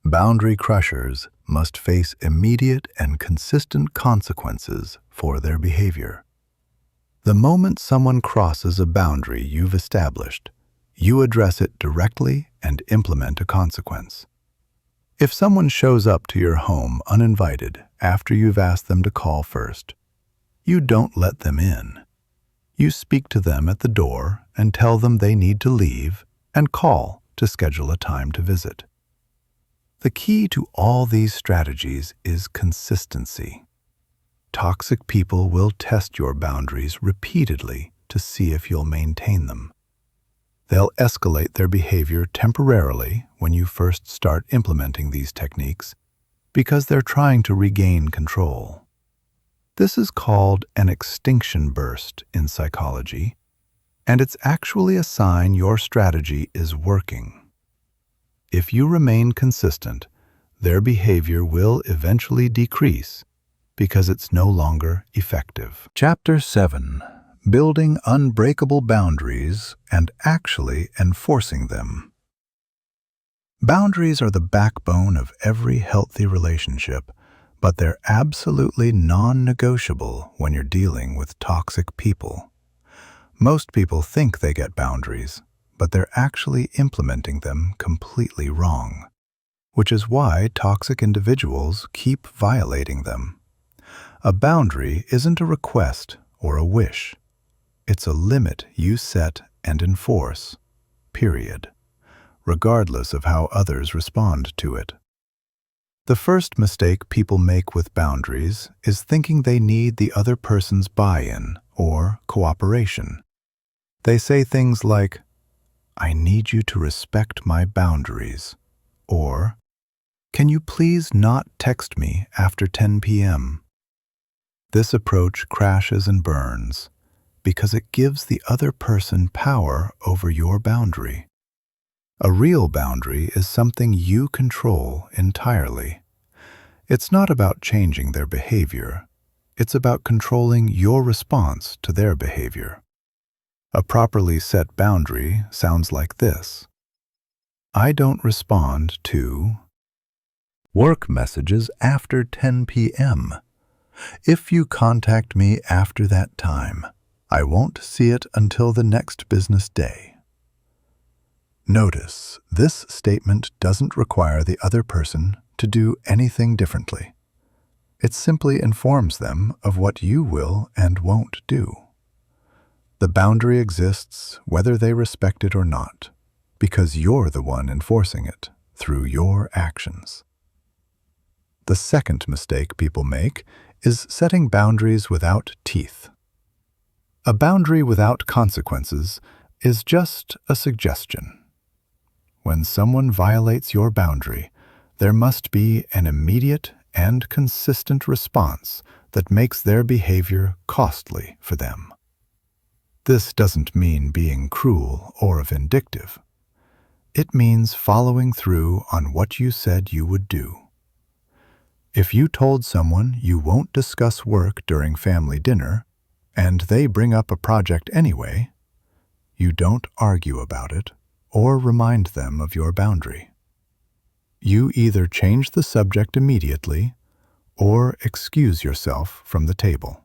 Boundary crushers must face immediate and consistent consequences for their behavior. The moment someone crosses a boundary you've established, you address it directly and implement a consequence. If someone shows up to your home uninvited after you've asked them to call first, you don't let them in. You speak to them at the door and tell them they need to leave and call to schedule a time to visit. The key to all these strategies is consistency. Toxic people will test your boundaries repeatedly to see if you'll maintain them. They'll escalate their behavior temporarily when you first start implementing these techniques because they're trying to regain control. This is called an extinction burst in psychology, and it's actually a sign your strategy is working. If you remain consistent, their behavior will eventually decrease because it's no longer effective. Chapter 7. Building unbreakable boundaries and actually enforcing them. Boundaries are the backbone of every healthy relationship, but they're absolutely non-negotiable when you're dealing with toxic people. Most people think they get boundaries, but they're actually implementing them completely wrong, which is why toxic individuals keep violating them. A boundary isn't a request or a wish. It's a limit you set and enforce, period, regardless of how others respond to it. The first mistake people make with boundaries is thinking they need the other person's buy-in or cooperation. They say things like, "I need you to respect my boundaries," or, "Can you please not text me after 10 p.m.?" This approach crashes and burns because it gives the other person power over your boundary. A real boundary is something you control entirely. It's not about changing their behavior. It's about controlling your response to their behavior. A properly set boundary sounds like this. I don't respond to work messages after 10 p.m. If you contact me after that time, I won't see it until the next business day. Notice, this statement doesn't require the other person to do anything differently. It simply informs them of what you will and won't do. The boundary exists whether they respect it or not, because you're the one enforcing it through your actions. The second mistake people make is setting boundaries without teeth. A boundary without consequences is just a suggestion. When someone violates your boundary, there must be an immediate and consistent response that makes their behavior costly for them. This doesn't mean being cruel or vindictive. It means following through on what you said you would do. If you told someone you won't discuss work during family dinner, and they bring up a project anyway, you don't argue about it or remind them of your boundary. You either change the subject immediately or excuse yourself from the table.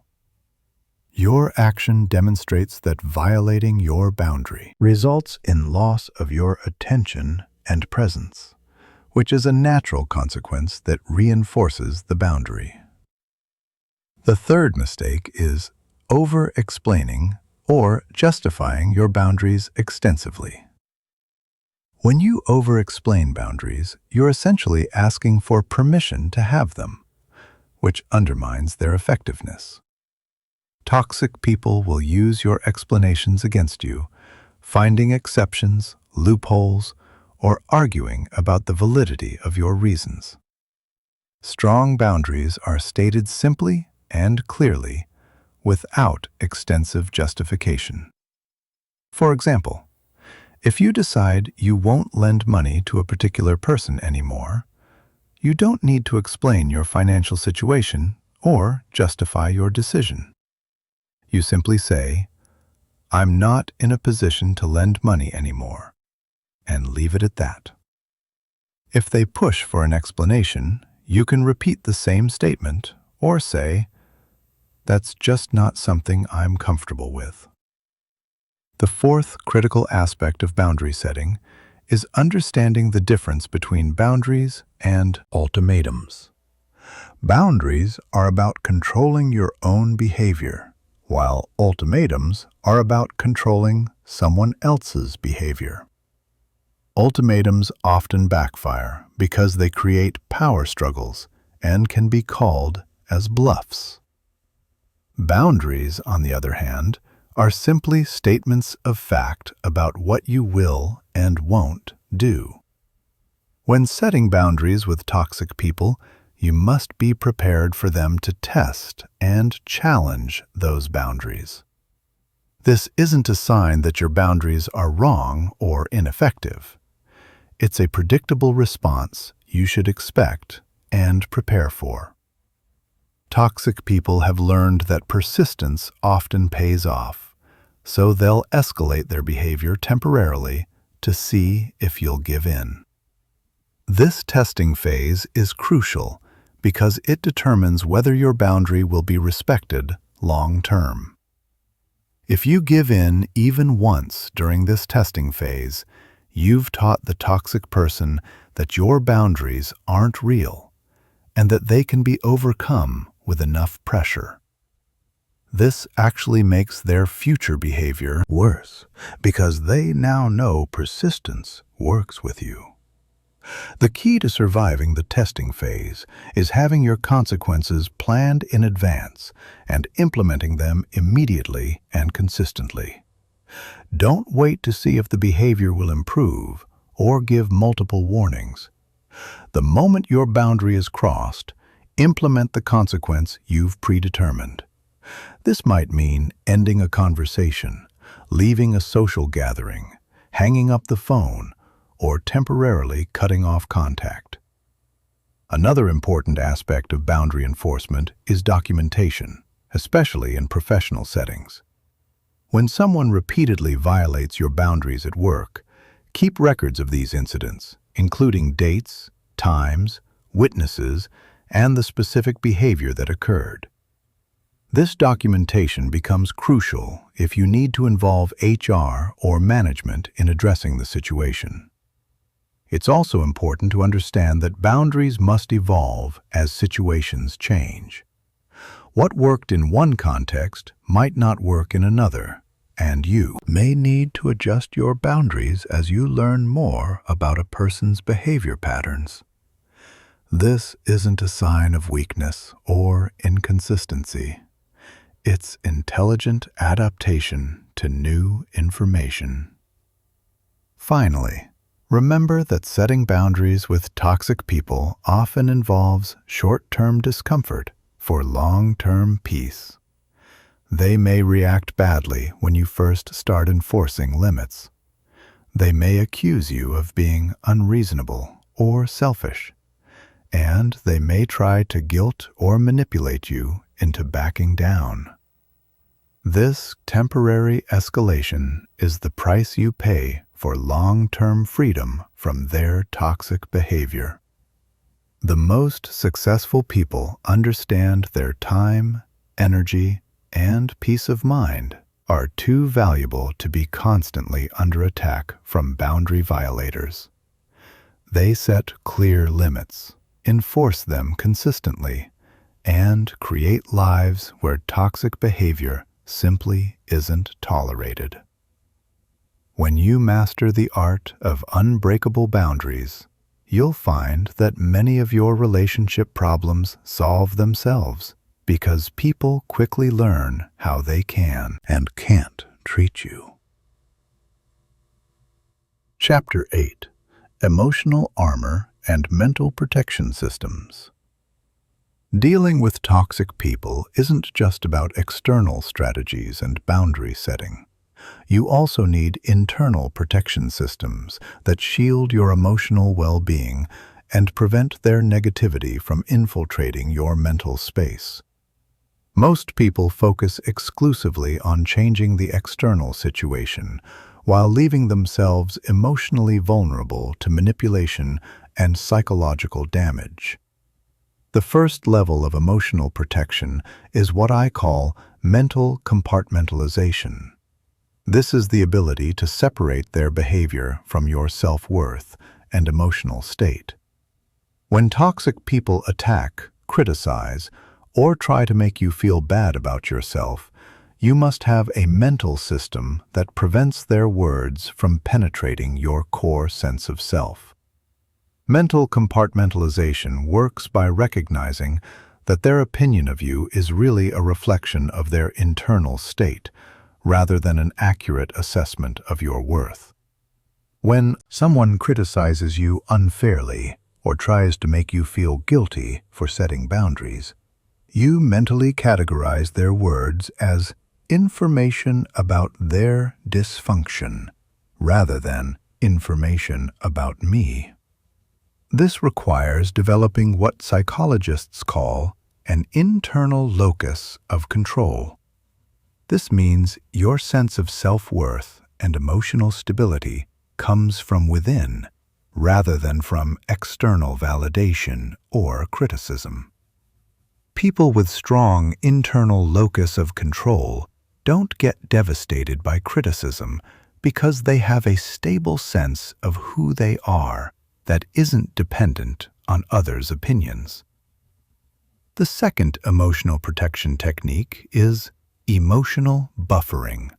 Your action demonstrates that violating your boundary results in loss of your attention and presence, which is a natural consequence that reinforces the boundary. The third mistake is over-explaining or justifying your boundaries extensively. When you over-explain boundaries, you're essentially asking for permission to have them, which undermines their effectiveness. Toxic people will use your explanations against you, finding exceptions, loopholes, or arguing about the validity of your reasons. Strong boundaries are stated simply and clearly, without extensive justification. For example, if you decide you won't lend money to a particular person anymore, you don't need to explain your financial situation or justify your decision. You simply say, "I'm not in a position to lend money anymore," and leave it at that. If they push for an explanation, you can repeat the same statement or say, "That's just not something I'm comfortable with." The fourth critical aspect of boundary setting is understanding the difference between boundaries and ultimatums. Boundaries are about controlling your own behavior, while ultimatums are about controlling someone else's behavior. Ultimatums often backfire because they create power struggles and can be called as bluffs. Boundaries, on the other hand, are simply statements of fact about what you will and won't do. When setting boundaries with toxic people, you must be prepared for them to test and challenge those boundaries. This isn't a sign that your boundaries are wrong or ineffective. It's a predictable response you should expect and prepare for. Toxic people have learned that persistence often pays off, so they'll escalate their behavior temporarily to see if you'll give in. This testing phase is crucial because it determines whether your boundary will be respected long term. If you give in even once during this testing phase, you've taught the toxic person that your boundaries aren't real and that they can be overcome with enough pressure. This actually makes their future behavior worse because they now know persistence works with you. The key to surviving the testing phase is having your consequences planned in advance and implementing them immediately and consistently. Don't wait to see if the behavior will improve or give multiple warnings. The moment your boundary is crossed, implement the consequence you've predetermined. This might mean ending a conversation, leaving a social gathering, hanging up the phone, or temporarily cutting off contact. Another important aspect of boundary enforcement is documentation, especially in professional settings. When someone repeatedly violates your boundaries at work, keep records of these incidents, including dates, times, witnesses, and the specific behavior that occurred. This documentation becomes crucial if you need to involve HR or management in addressing the situation. It's also important to understand that boundaries must evolve as situations change. What worked in one context might not work in another, and you may need to adjust your boundaries as you learn more about a person's behavior patterns. This isn't a sign of weakness or inconsistency. It's intelligent adaptation to new information. Finally, remember that setting boundaries with toxic people often involves short-term discomfort for long-term peace. They may react badly when you first start enforcing limits. They may accuse you of being unreasonable or selfish, and they may try to guilt or manipulate you into backing down. This temporary escalation is the price you pay for long-term freedom from their toxic behavior. The most successful people understand their time, energy, and peace of mind are too valuable to be constantly under attack from boundary violators. They set clear limits, enforce them consistently, and create lives where toxic behavior simply isn't tolerated. When you master the art of unbreakable boundaries, you'll find that many of your relationship problems solve themselves because people quickly learn how they can and can't treat you. Chapter 8: Emotional Armor and Mental Protection Systems. Dealing with toxic people isn't just about external strategies and boundary setting. You also need internal protection systems that shield your emotional well-being and prevent their negativity from infiltrating your mental space. Most people focus exclusively on changing the external situation, while leaving themselves emotionally vulnerable to manipulation and psychological damage. The first level of emotional protection is what I call mental compartmentalization. This is the ability to separate their behavior from your self-worth and emotional state. When toxic people attack, criticize, or try to make you feel bad about yourself, you must have a mental system that prevents their words from penetrating your core sense of self. Mental compartmentalization works by recognizing that their opinion of you is really a reflection of their internal state, rather than an accurate assessment of your worth. When someone criticizes you unfairly or tries to make you feel guilty for setting boundaries, you mentally categorize their words as information about their dysfunction, rather than information about me. This requires developing what psychologists call an internal locus of control. This means your sense of self-worth and emotional stability comes from within, rather than from external validation or criticism. People with strong internal locus of control don't get devastated by criticism because they have a stable sense of who they are that isn't dependent on others' opinions. The second emotional protection technique is emotional buffering.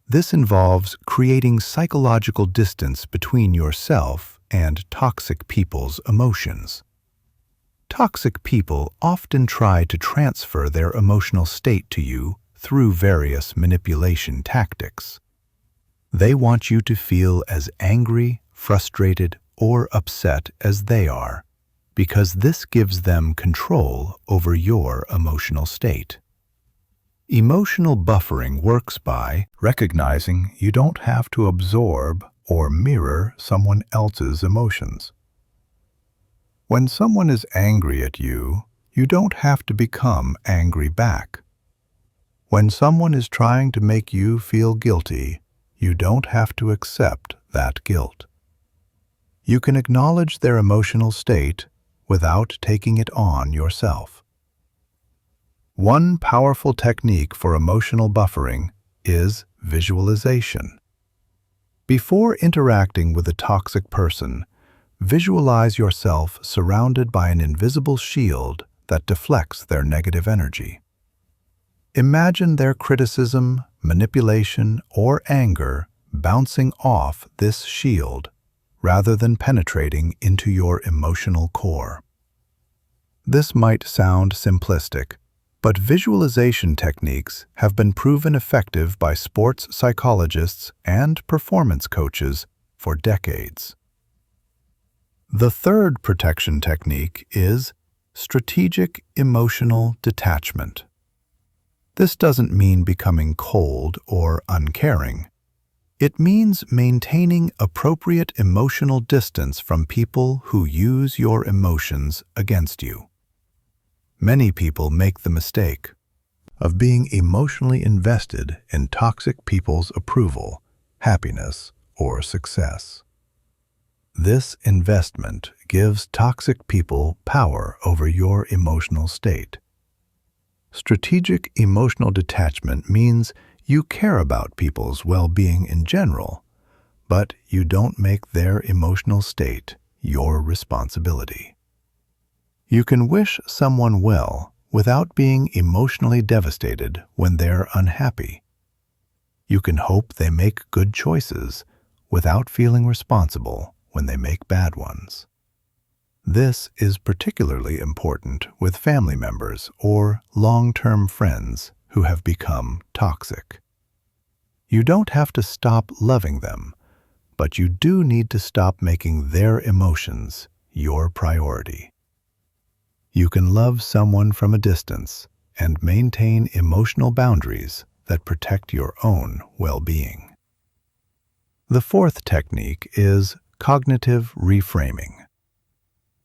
This involves creating psychological distance between yourself and toxic people's emotions. Toxic people often try to transfer their emotional state to you through various manipulation tactics. They want you to feel as angry, frustrated, or upset as they are, because this gives them control over your emotional state. Emotional buffering works by recognizing you don't have to absorb or mirror someone else's emotions. When someone is angry at you, you don't have to become angry back. When someone is trying to make you feel guilty, you don't have to accept that guilt. You can acknowledge their emotional state without taking it on yourself. One powerful technique for emotional buffering is visualization. Before interacting with a toxic person, visualize yourself surrounded by an invisible shield that deflects their negative energy. Imagine their criticism, manipulation, or anger bouncing off this shield rather than penetrating into your emotional core. This might sound simplistic, but visualization techniques have been proven effective by sports psychologists and performance coaches for decades. The third protection technique is strategic emotional detachment. This doesn't mean becoming cold or uncaring. It means maintaining appropriate emotional distance from people who use your emotions against you. Many people make the mistake of being emotionally invested in toxic people's approval, happiness, or success. This investment gives toxic people power over your emotional state. Strategic emotional detachment means you care about people's well-being in general, but you don't make their emotional state your responsibility. You can wish someone well without being emotionally devastated when they're unhappy. You can hope they make good choices without feeling responsible when they make bad ones. This is particularly important with family members or long-term friends who have become toxic. You don't have to stop loving them, but you do need to stop making their emotions your priority. You can love someone from a distance and maintain emotional boundaries that protect your own well-being. The fourth technique is cognitive reframing.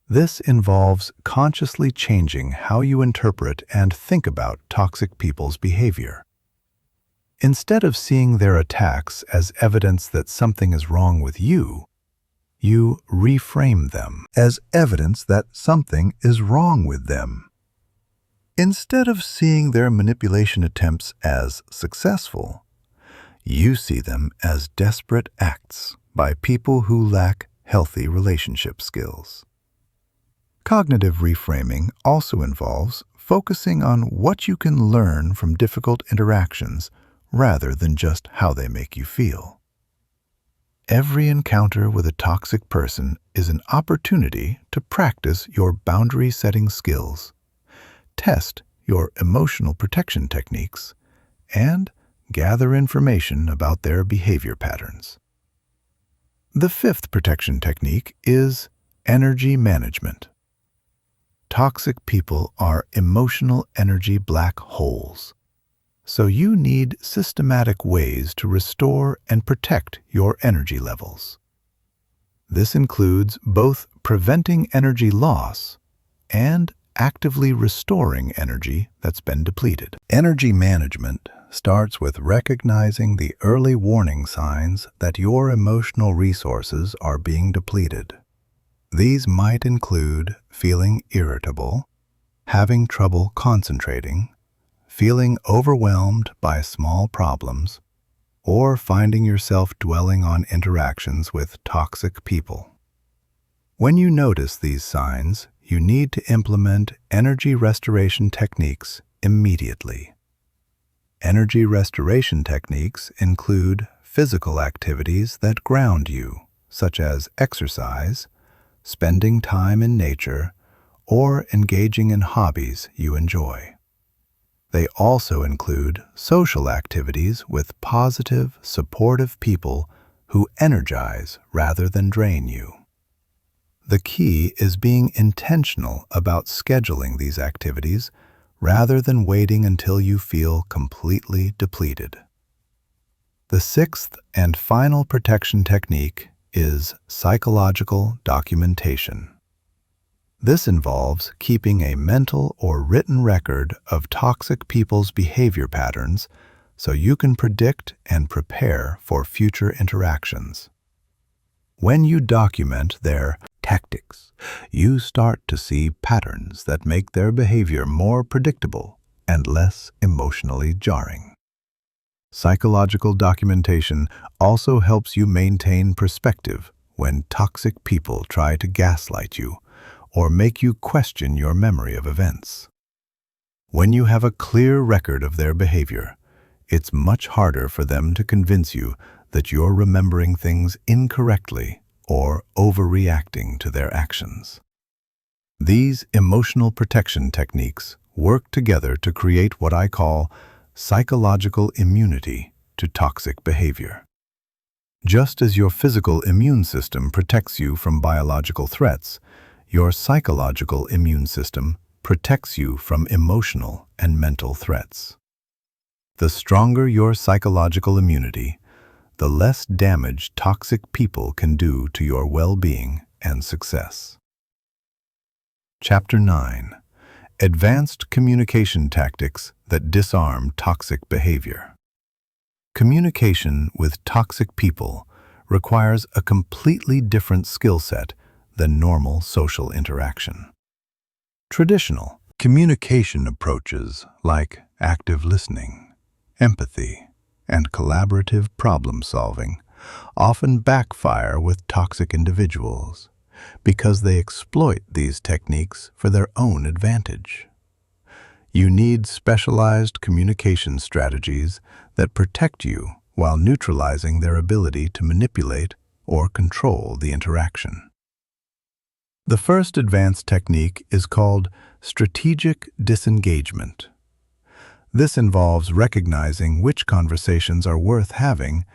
This involves consciously changing how you interpret and think about toxic people's behavior. Instead of seeing their attacks as evidence that something is wrong with you, you reframe them as evidence that something is wrong with them. Instead of seeing their manipulation attempts as successful, you see them as desperate acts by people who lack healthy relationship skills. Cognitive reframing also involves focusing on what you can learn from difficult interactions rather than just how they make you feel. Every encounter with a toxic person is an opportunity to practice your boundary-setting skills, test your emotional protection techniques, and gather information about their behavior patterns. The fifth protection technique is energy management. Toxic people are emotional energy black holes, so you need systematic ways to restore and protect your energy levels. This includes both preventing energy loss and actively restoring energy that's been depleted. Energy management starts with recognizing the early warning signs that your emotional resources are being depleted. These might include feeling irritable, having trouble concentrating, feeling overwhelmed by small problems, or finding yourself dwelling on interactions with toxic people. When you notice these signs, you need to implement energy restoration techniques immediately. Energy restoration techniques include physical activities that ground you, such as exercise, spending time in nature, or engaging in hobbies you enjoy. They also include social activities with positive, supportive people who energize rather than drain you. The key is being intentional about scheduling these activities rather than waiting until you feel completely depleted. The sixth and final protection technique is psychological documentation. This involves keeping a mental or written record of toxic people's behavior patterns so you can predict and prepare for future interactions. When you document their tactics, you start to see patterns that make their behavior more predictable and less emotionally jarring. Psychological documentation also helps you maintain perspective when toxic people try to gaslight you or make you question your memory of events. When you have a clear record of their behavior, it's much harder for them to convince you that you're remembering things incorrectly or overreacting to their actions. These emotional protection techniques work together to create what I call psychological immunity to toxic behavior. Just as your physical immune system protects you from biological threats, your psychological immune system protects you from emotional and mental threats. The stronger your psychological immunity, the less damage toxic people can do to your well-being and success. Chapter 9. Advanced Communication Tactics that Disarm Toxic Behavior. Communication with toxic people requires a completely different skill set than normal social interaction. Traditional communication approaches like active listening, empathy, and collaborative problem-solving often backfire with toxic individuals because they exploit these techniques for their own advantage. You need specialized communication strategies that protect you while neutralizing their ability to manipulate or control the interaction. The first advanced technique is called strategic disengagement. This involves recognizing which conversations are worth having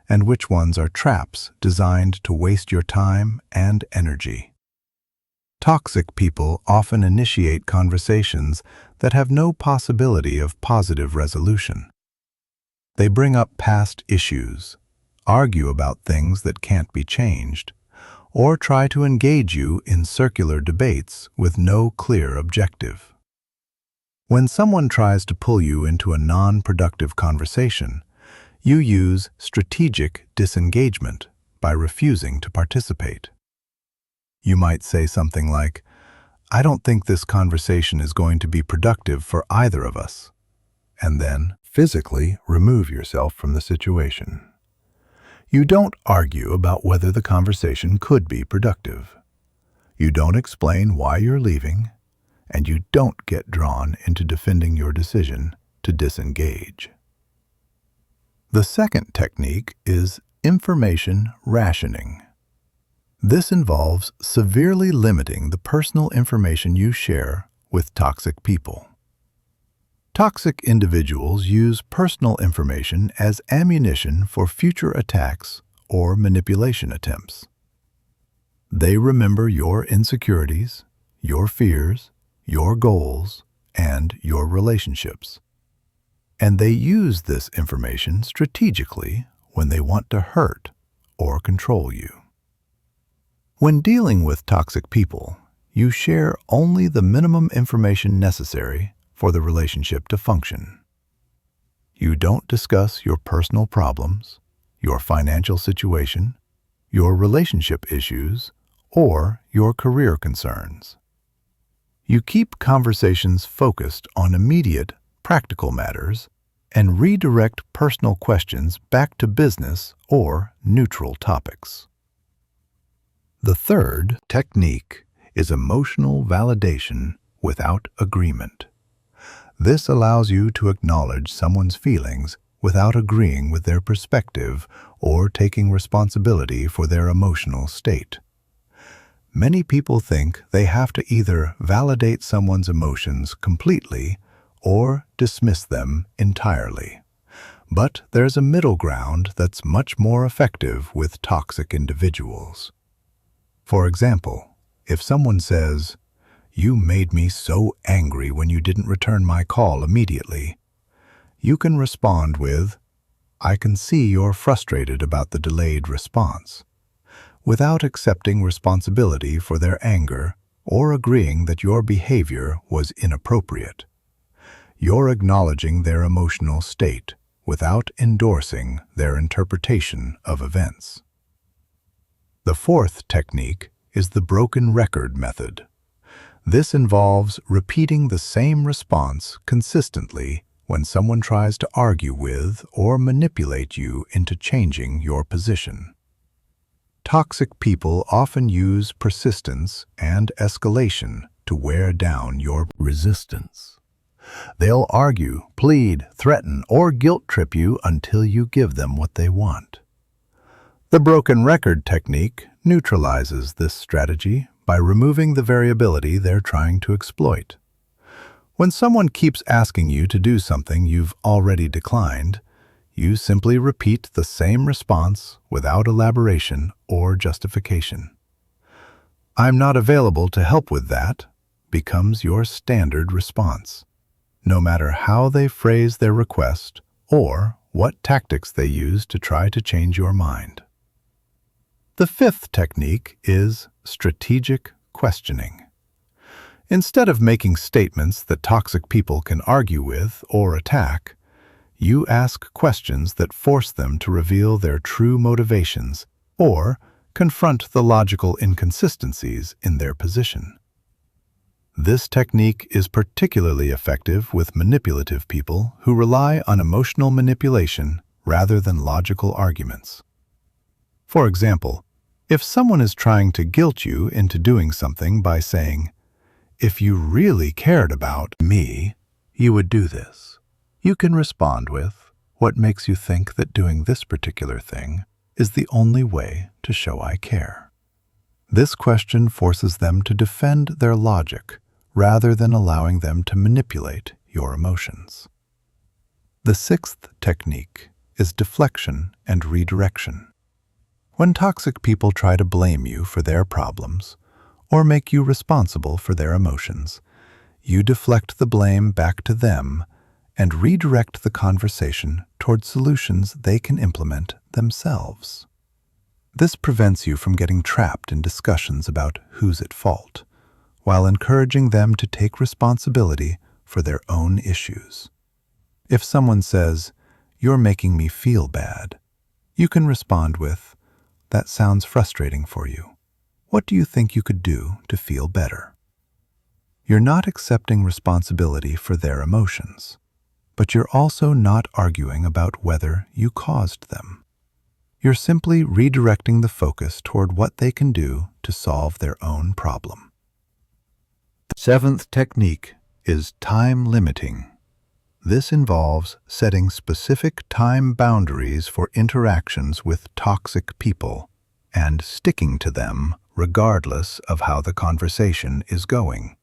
and which ones are traps designed to waste your time and energy. Toxic people often initiate conversations that have no possibility of positive resolution. They bring up past issues, argue about things that can't be changed, or try to engage you in circular debates with no clear objective. When someone tries to pull you into a non-productive conversation, you use strategic disengagement by refusing to participate. You might say something like, "I don't think this conversation is going to be productive for either of us," and then physically remove yourself from the situation. You don't argue about whether the conversation could be productive. You don't explain why you're leaving, and you don't get drawn into defending your decision to disengage. The second technique is information rationing. This involves severely limiting the personal information you share with toxic people. Toxic individuals use personal information as ammunition for future attacks or manipulation attempts. They remember your insecurities, your fears, your goals, and your relationships. And they use this information strategically when they want to hurt or control you. When dealing with toxic people, you share only the minimum information necessary for the relationship to function. You don't discuss your personal problems, your financial situation, your relationship issues, or your career concerns. You keep conversations focused on immediate, practical matters and redirect personal questions back to business or neutral topics. The third technique is emotional validation without agreement. This allows you to acknowledge someone's feelings without agreeing with their perspective or taking responsibility for their emotional state. Many people think they have to either validate someone's emotions completely or dismiss them entirely. But there's a middle ground that's much more effective with toxic individuals. For example, if someone says, "You made me so angry when you didn't return my call immediately," you can respond with, "I can see you're frustrated about the delayed response," without accepting responsibility for their anger or agreeing that your behavior was inappropriate. You're acknowledging their emotional state without endorsing their interpretation of events. The fourth technique is the broken record method. This involves repeating the same response consistently when someone tries to argue with or manipulate you into changing your position. Toxic people often use persistence and escalation to wear down your resistance. They'll argue, plead, threaten, or guilt trip you until you give them what they want. The broken record technique neutralizes this strategy by removing the variability they're trying to exploit. When someone keeps asking you to do something you've already declined, you simply repeat the same response without elaboration or justification. "I'm not available to help with that" becomes your standard response, no matter how they phrase their request or what tactics they use to try to change your mind. The fifth technique is strategic questioning. Instead of making statements that toxic people can argue with or attack, you ask questions that force them to reveal their true motivations or confront the logical inconsistencies in their position. This technique is particularly effective with manipulative people who rely on emotional manipulation rather than logical arguments. For example, if someone is trying to guilt you into doing something by saying, "If you really cared about me, you would do this," you can respond with, "What makes you think that doing this particular thing is the only way to show I care?" This question forces them to defend their logic rather than allowing them to manipulate your emotions. The sixth technique is deflection and redirection. When toxic people try to blame you for their problems or make you responsible for their emotions, you deflect the blame back to them and redirect the conversation toward solutions they can implement themselves. This prevents you from getting trapped in discussions about who's at fault, while encouraging them to take responsibility for their own issues. If someone says, "You're making me feel bad," you can respond with, "That sounds frustrating for you. What do you think you could do to feel better?" You're not accepting responsibility for their emotions, but you're also not arguing about whether you caused them. You're simply redirecting the focus toward what they can do to solve their own problem. The seventh technique is time limiting. This involves setting specific time boundaries for interactions with toxic people and sticking to them regardless of how the conversation is going.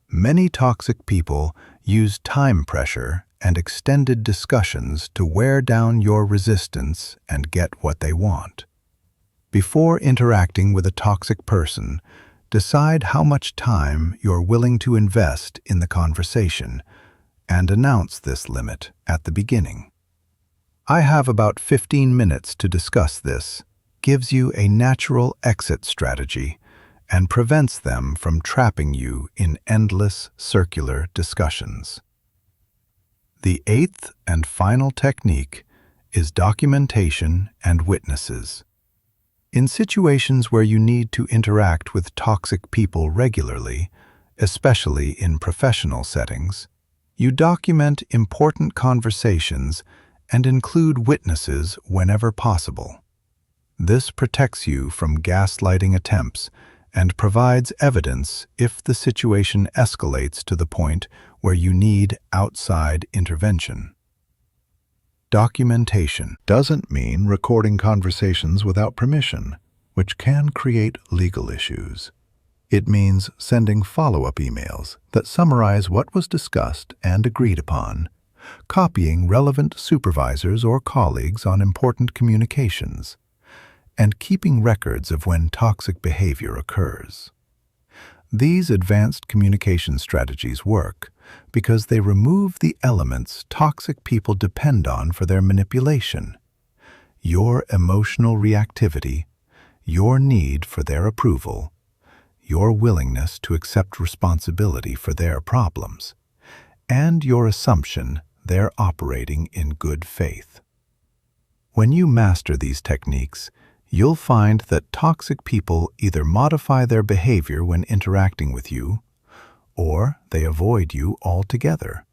Many toxic people use time pressure and extended discussions to wear down your resistance and get what they want. Before interacting with a toxic person, decide how much time you're willing to invest in the conversation and announce this limit at the beginning. "I have about 15 minutes to discuss this," gives you a natural exit strategy and prevents them from trapping you in endless circular discussions. The eighth and final technique is documentation and witnesses. In situations where you need to interact with toxic people regularly, especially in professional settings, you document important conversations and include witnesses whenever possible. This protects you from gaslighting attempts and provides evidence if the situation escalates to the point where you need outside intervention. Documentation doesn't mean recording conversations without permission, which can create legal issues. It means sending follow-up emails that summarize what was discussed and agreed upon, copying relevant supervisors or colleagues on important communications, and keeping records of when toxic behavior occurs. These advanced communication strategies work because they remove the elements toxic people depend on for their manipulation: your emotional reactivity, your need for their approval, your willingness to accept responsibility for their problems, and your assumption they're operating in good faith. When you master these techniques, you'll find that toxic people either modify their behavior when interacting with you, or they avoid you altogether,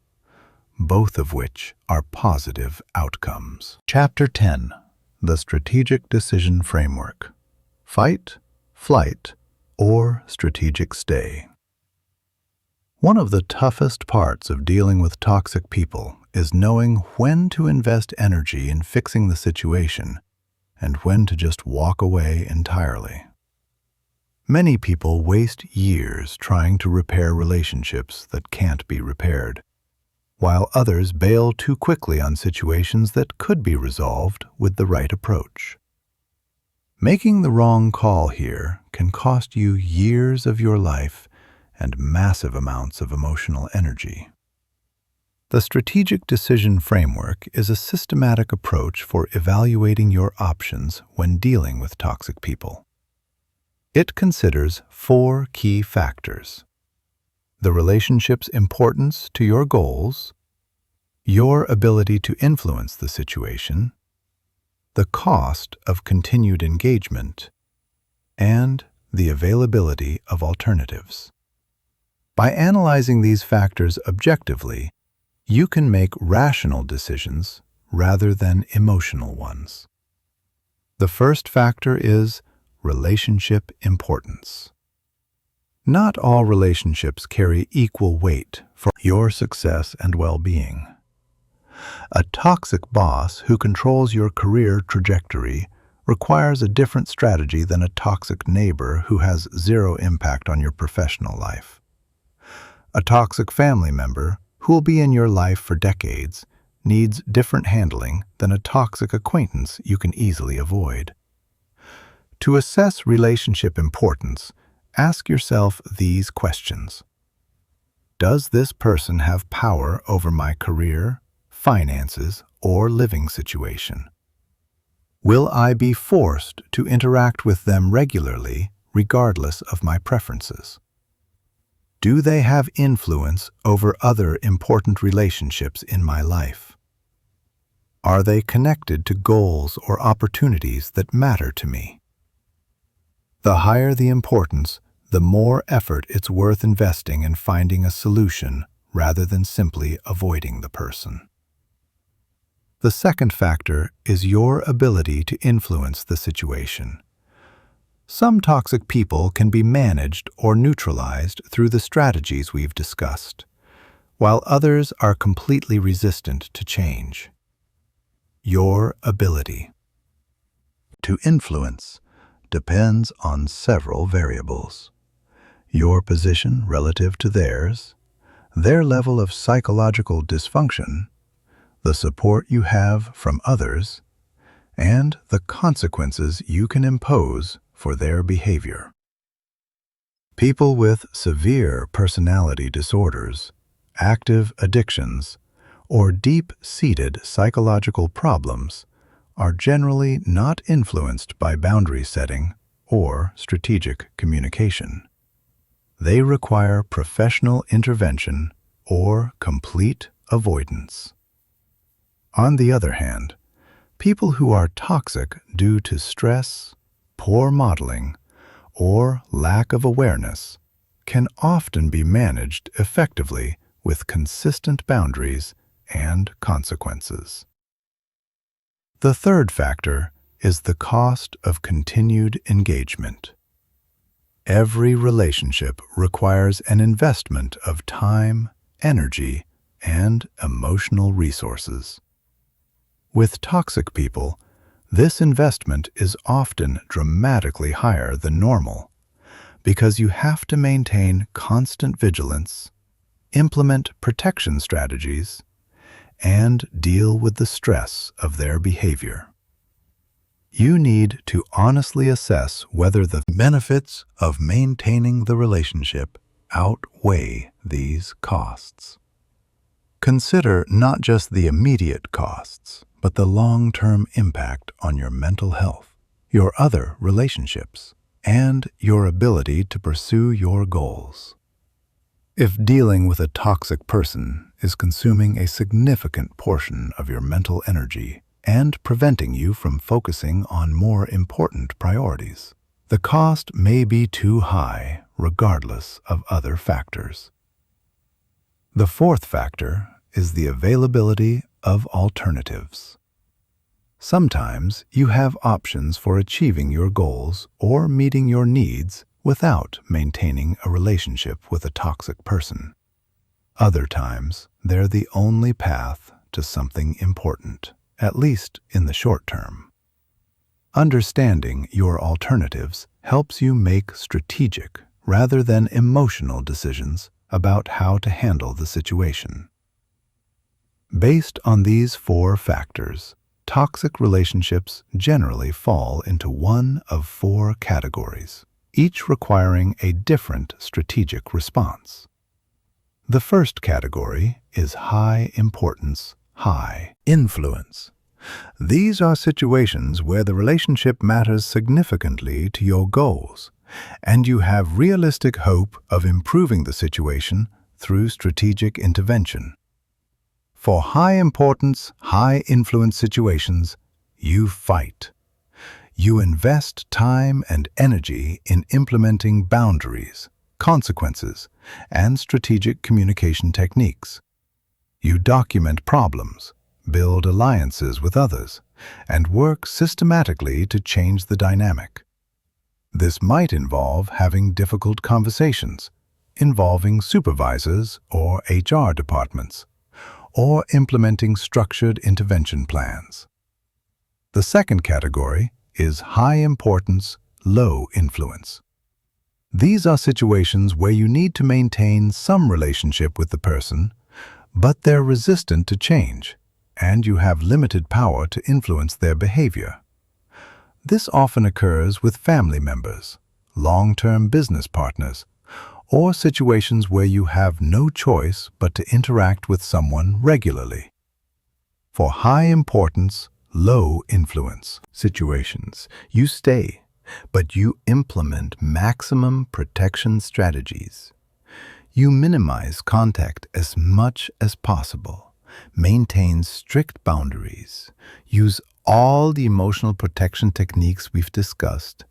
both of which are positive outcomes. Chapter 10. The Strategic Decision Framework. Fight, flight, or strategic stay. One of the toughest parts of dealing with toxic people is knowing when to invest energy in fixing the situation and when to just walk away entirely. Many people waste years trying to repair relationships that can't be repaired, while others bail too quickly on situations that could be resolved with the right approach. Making the wrong call here can cost you years of your life and massive amounts of emotional energy. The Strategic Decision Framework is a systematic approach for evaluating your options when dealing with toxic people. It considers 4 key factors: the relationship's importance to your goals, your ability to influence the situation, the cost of continued engagement, and the availability of alternatives. By analyzing these factors objectively, you can make rational decisions rather than emotional ones. The first factor is relationship importance. Not all relationships carry equal weight for your success and well-being. A toxic boss who controls your career trajectory requires a different strategy than a toxic neighbor who has zero impact on your professional life. A toxic family member who will be in your life for decades needs different handling than a toxic acquaintance you can easily avoid. To assess relationship importance, ask yourself these questions. Does this person have power over my career, finances, or living situation? Will I be forced to interact with them regularly, regardless of my preferences? Do they have influence over other important relationships in my life? Are they connected to goals or opportunities that matter to me? The higher the importance, the more effort it's worth investing in finding a solution rather than simply avoiding the person. The second factor is your ability to influence the situation. Some toxic people can be managed or neutralized through the strategies we've discussed, while others are completely resistant to change. Your ability to influence depends on several variables: your position relative to theirs, their level of psychological dysfunction, the support you have from others, and the consequences you can impose for their behavior. People with severe personality disorders, active addictions, or deep-seated psychological problems are generally not influenced by boundary setting or strategic communication. They require professional intervention or complete avoidance. On the other hand, people who are toxic due to stress, poor modeling, or lack of awareness can often be managed effectively with consistent boundaries and consequences. The third factor is the cost of continued engagement. Every relationship requires an investment of time, energy, and emotional resources. With toxic people, this investment is often dramatically higher than normal because you have to maintain constant vigilance, implement protection strategies, and deal with the stress of their behavior. You need to honestly assess whether the benefits of maintaining the relationship outweigh these costs. Consider not just the immediate costs, but the long-term impact on your mental health, your other relationships, and your ability to pursue your goals. If dealing with a toxic person is consuming a significant portion of your mental energy and preventing you from focusing on more important priorities, the cost may be too high regardless of other factors. The fourth factor is the availability of alternatives. Sometimes you have options for achieving your goals or meeting your needs without maintaining a relationship with a toxic person. Other times, they're the only path to something important, at least in the short term. Understanding your alternatives helps you make strategic rather than emotional decisions about how to handle the situation. Based on these four factors, toxic relationships generally fall into one of four categories, each requiring a different strategic response. The first category is high importance, high influence. These are situations where the relationship matters significantly to your goals, and you have realistic hope of improving the situation through strategic intervention. For high-importance, high-influence situations, you fight. You invest time and energy in implementing boundaries, consequences, and strategic communication techniques. You document problems, build alliances with others, and work systematically to change the dynamic. This might involve having difficult conversations, involving supervisors or HR departments, or implementing structured intervention plans. The second category is high importance, low influence. These are situations where you need to maintain some relationship with the person, but they're resistant to change, and you have limited power to influence their behavior. This often occurs with family members, long-term business partners, or situations where you have no choice but to interact with someone regularly. For high-importance, low-influence situations, you stay, but you implement maximum protection strategies. You minimize contact as much as possible, maintain strict boundaries, use all the emotional protection techniques we've discussed,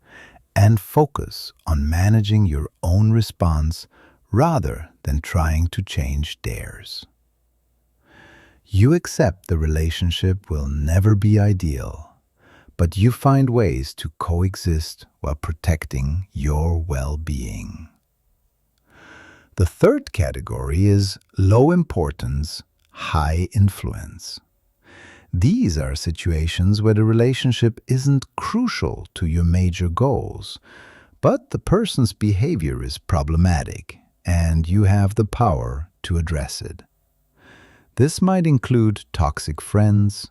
and focus on managing your own response rather than trying to change theirs. You accept the relationship will never be ideal, but you find ways to coexist while protecting your well-being. The third category is low importance, high influence. These are situations where the relationship isn't crucial to your major goals, but the person's behavior is problematic, and you have the power to address it. This might include toxic friends,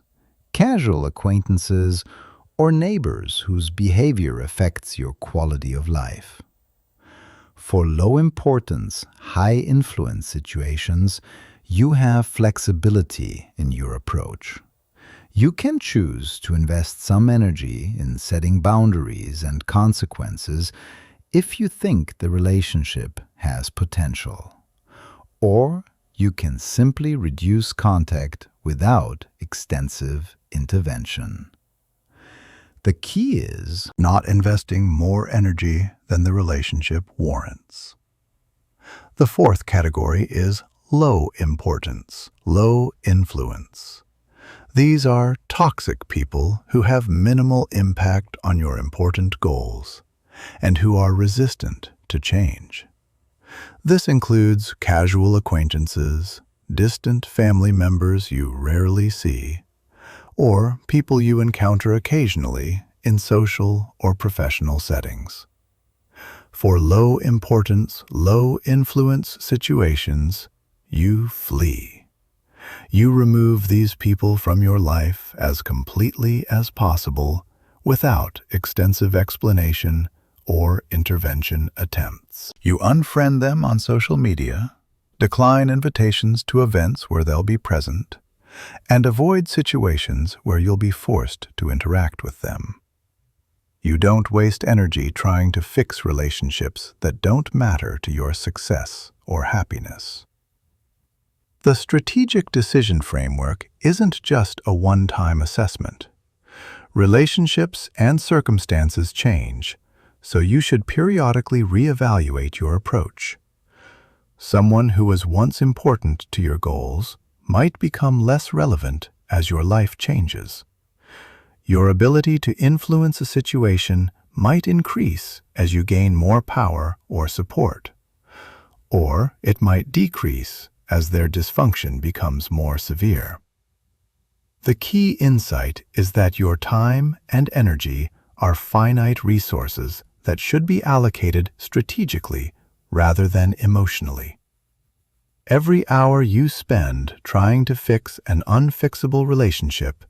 casual acquaintances, or neighbors whose behavior affects your quality of life. For low-importance, high-influence situations, you have flexibility in your approach. You can choose to invest some energy in setting boundaries and consequences if you think the relationship has potential. Or you can simply reduce contact without extensive intervention. The key is not investing more energy than the relationship warrants. The fourth category is low importance, low influence. These are toxic people who have minimal impact on your important goals and who are resistant to change. This includes casual acquaintances, distant family members you rarely see, or people you encounter occasionally in social or professional settings. For low importance, low influence situations, you flee. You remove these people from your life as completely as possible without extensive explanation or intervention attempts. You unfriend them on social media, decline invitations to events where they'll be present, and avoid situations where you'll be forced to interact with them. You don't waste energy trying to fix relationships that don't matter to your success or happiness. The strategic decision framework isn't just a one-time assessment. Relationships and circumstances change, so you should periodically reevaluate your approach. Someone who was once important to your goals might become less relevant as your life changes. Your ability to influence a situation might increase as you gain more power or support, or it might decrease as their dysfunction becomes more severe. The key insight is that your time and energy are finite resources that should be allocated strategically rather than emotionally. Every hour you spend trying to fix an unfixable relationship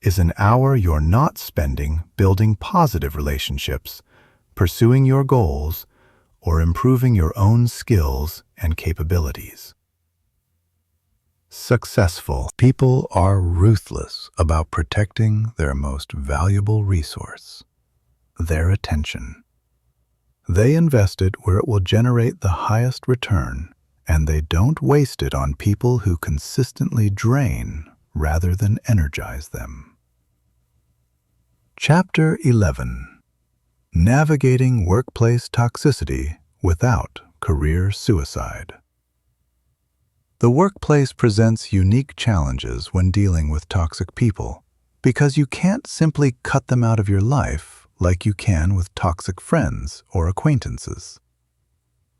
is an hour you're not spending building positive relationships, pursuing your goals, or improving your own skills and capabilities. Successful people are ruthless about protecting their most valuable resource, their attention. They invest it where it will generate the highest return, and they don't waste it on people who consistently drain rather than energize them. Chapter 11. Navigating Workplace Toxicity Without Career Suicide. The workplace presents unique challenges when dealing with toxic people because you can't simply cut them out of your life like you can with toxic friends or acquaintances.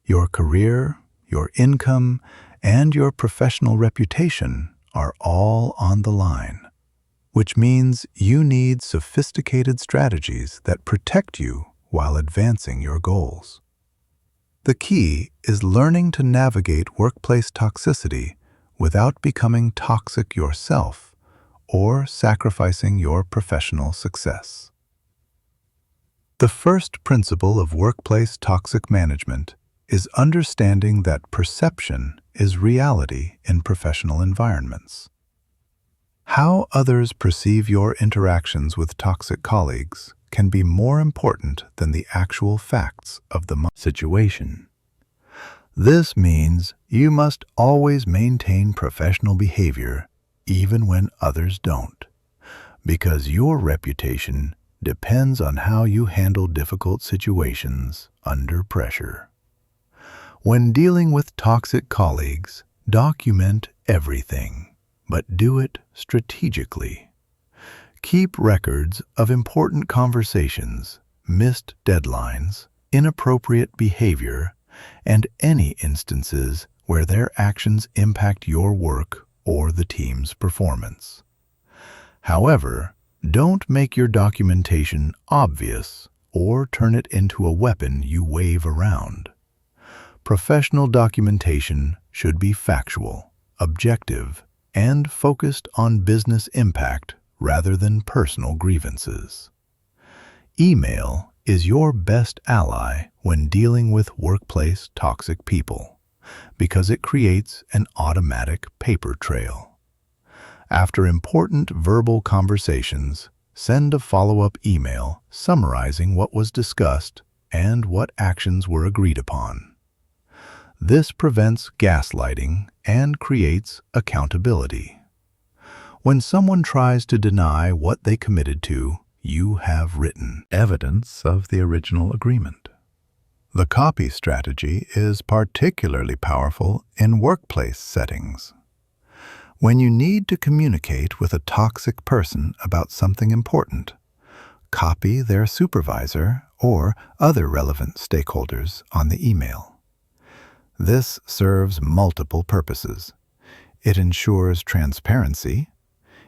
Your career, your income, and your professional reputation are all on the line, which means you need sophisticated strategies that protect you while advancing your goals. The key is learning to navigate workplace toxicity without becoming toxic yourself or sacrificing your professional success. The first principle of workplace toxic management is understanding that perception is reality in professional environments. How others perceive your interactions with toxic colleagues can be more important than the actual facts of the situation. This means you must always maintain professional behavior even when others don't, because your reputation depends on how you handle difficult situations under pressure. When dealing with toxic colleagues, document everything, but do it strategically. Keep records of important conversations, missed deadlines, inappropriate behavior, and any instances where their actions impact your work or the team's performance. However, don't make your documentation obvious or turn it into a weapon you wave around. Professional documentation should be factual, objective, and focused on business impact rather than personal grievances. Email is your best ally when dealing with workplace toxic people because it creates an automatic paper trail. After important verbal conversations, send a follow-up email summarizing what was discussed and what actions were agreed upon. This prevents gaslighting and creates accountability. When someone tries to deny what they committed to, you have written evidence of the original agreement. The copy strategy is particularly powerful in workplace settings. When you need to communicate with a toxic person about something important, copy their supervisor or other relevant stakeholders on the email. This serves multiple purposes. It ensures transparency.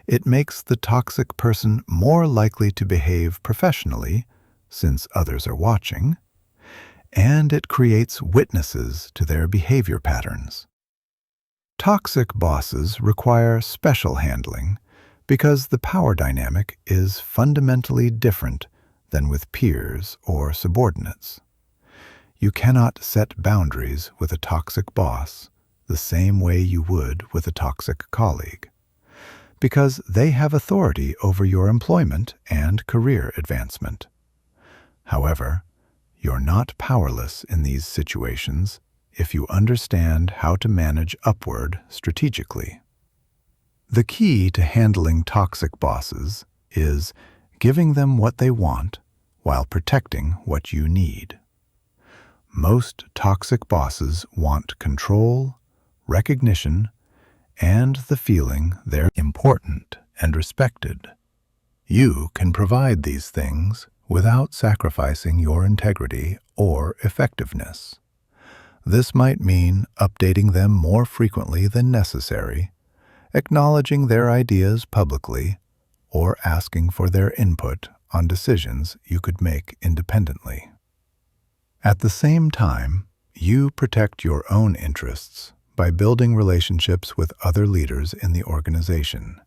It makes the toxic person more likely to behave professionally, since others are watching, and it creates witnesses to their behavior patterns. Toxic bosses require special handling because the power dynamic is fundamentally different than with peers or subordinates. You cannot set boundaries with a toxic boss the same way you would with a toxic colleague, because they have authority over your employment and career advancement. However, you're not powerless in these situations if you understand how to manage upward strategically. The key to handling toxic bosses is giving them what they want while protecting what you need. Most toxic bosses want control, recognition, and the feeling they're important and respected. You can provide these things without sacrificing your integrity or effectiveness. This might mean updating them more frequently than necessary, acknowledging their ideas publicly, or asking for their input on decisions you could make independently. At the same time, you protect your own interests by building relationships with other leaders in the organization,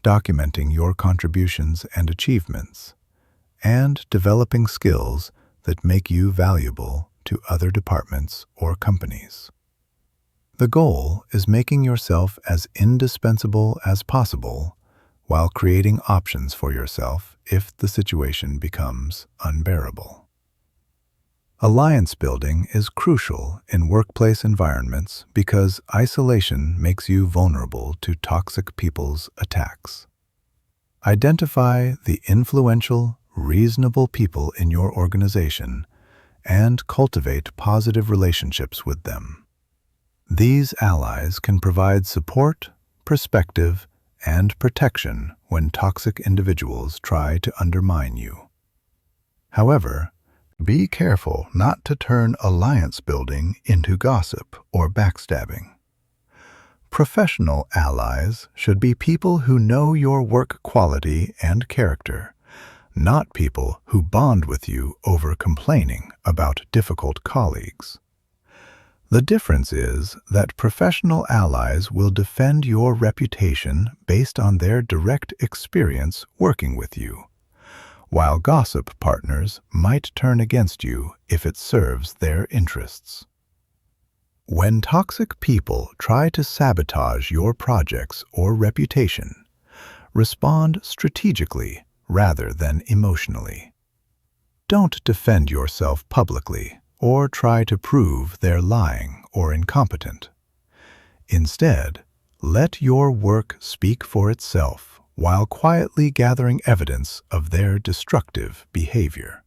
documenting your contributions and achievements, and developing skills that make you valuable to other departments or companies. The goal is making yourself as indispensable as possible while creating options for yourself if the situation becomes unbearable. Alliance building is crucial in workplace environments because isolation makes you vulnerable to toxic people's attacks. Identify the influential, reasonable people in your organization and cultivate positive relationships with them. These allies can provide support, perspective, and protection when toxic individuals try to undermine you. However, be careful not to turn alliance building into gossip or backstabbing. Professional allies should be people who know your work quality and character, not people who bond with you over complaining about difficult colleagues. The difference is that professional allies will defend your reputation based on their direct experience working with you, while gossip partners might turn against you if it serves their interests. When toxic people try to sabotage your projects or reputation, respond strategically rather than emotionally. Don't defend yourself publicly or try to prove they're lying or incompetent. Instead, let your work speak for itself while quietly gathering evidence of their destructive behavior.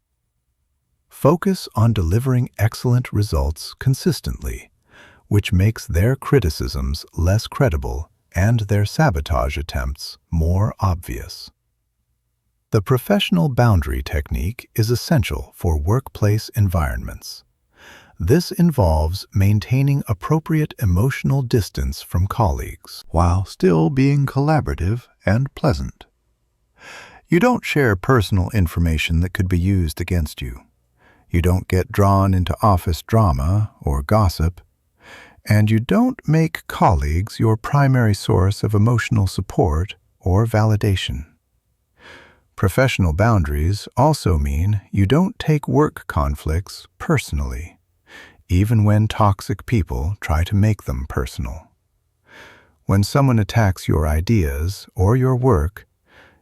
Focus on delivering excellent results consistently, which makes their criticisms less credible and their sabotage attempts more obvious. The professional boundary technique is essential for workplace environments. This involves maintaining appropriate emotional distance from colleagues while still being collaborative and pleasant. You don't share personal information that could be used against you. You don't get drawn into office drama or gossip, and you don't make colleagues your primary source of emotional support or validation. Professional boundaries also mean you don't take work conflicts personally, even when toxic people try to make them personal. When someone attacks your ideas or your work,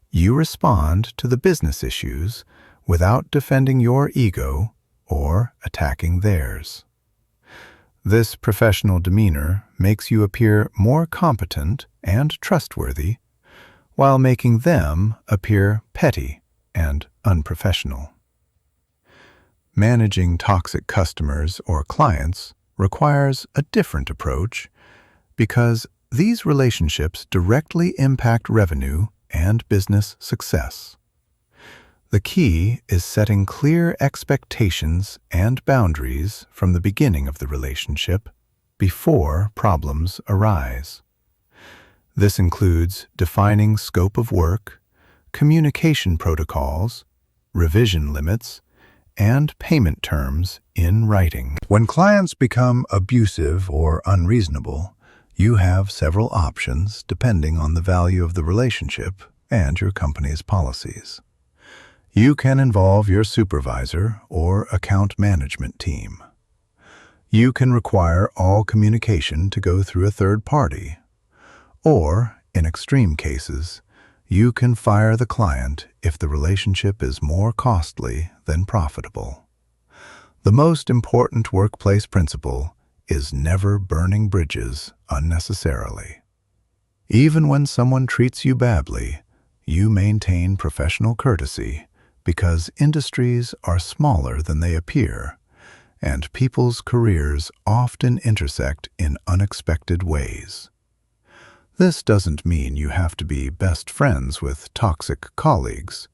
you respond to the business issues without defending your ego or attacking theirs. This professional demeanor makes you appear more competent and trustworthy, while making them appear petty and unprofessional. Managing toxic customers or clients requires a different approach because these relationships directly impact revenue and business success. The key is setting clear expectations and boundaries from the beginning of the relationship before problems arise. This includes defining scope of work, communication protocols, revision limits, and payment terms in writing. When clients become abusive or unreasonable, you have several options depending on the value of the relationship and your company's policies. You can involve your supervisor or account management team. You can require all communication to go through a third party. Or, in extreme cases, you can fire the client if the relationship is more costly than profitable. The most important workplace principle is never burning bridges unnecessarily. Even when someone treats you badly, you maintain professional courtesy because industries are smaller than they appear, and people's careers often intersect in unexpected ways. This doesn't mean you have to be best friends with toxic colleagues,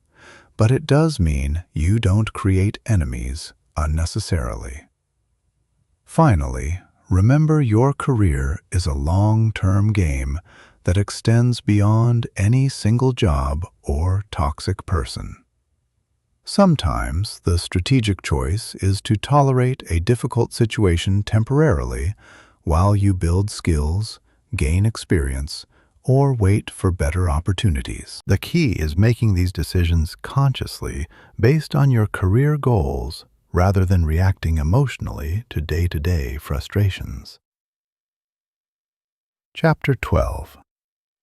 but it does mean you don't create enemies unnecessarily. Finally, remember your career is a long-term game that extends beyond any single job or toxic person. Sometimes the strategic choice is to tolerate a difficult situation temporarily while you build skills, gain experience, or wait for better opportunities. The key is making these decisions consciously based on your career goals rather than reacting emotionally to day-to-day frustrations. Chapter 12.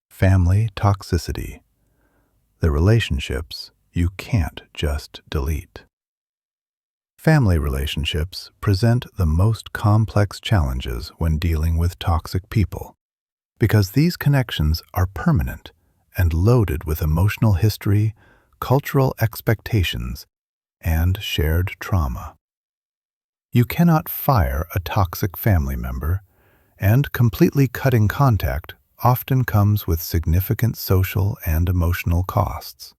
Family Toxicity. The relationships you can't just delete. Family relationships present the most complex challenges when dealing with toxic people, because these connections are permanent and loaded with emotional history, cultural expectations, and shared trauma. You cannot fire a toxic family member, and completely cutting contact often comes with significant social and emotional costs.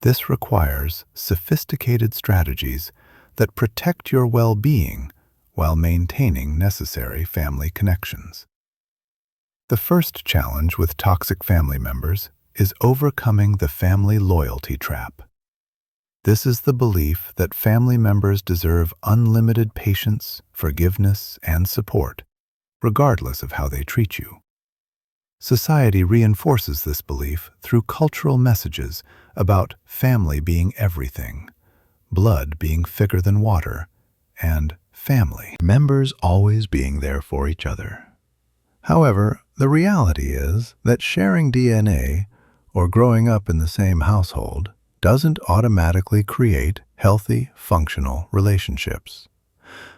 This requires sophisticated strategies that protect your well-being while maintaining necessary family connections. The first challenge with toxic family members is overcoming the family loyalty trap. This is the belief that family members deserve unlimited patience, forgiveness, and support, regardless of how they treat you. Society reinforces this belief through cultural messages about family being everything, blood being thicker than water, and family members always being there for each other. However, the reality is that sharing DNA or growing up in the same household doesn't automatically create healthy, functional relationships.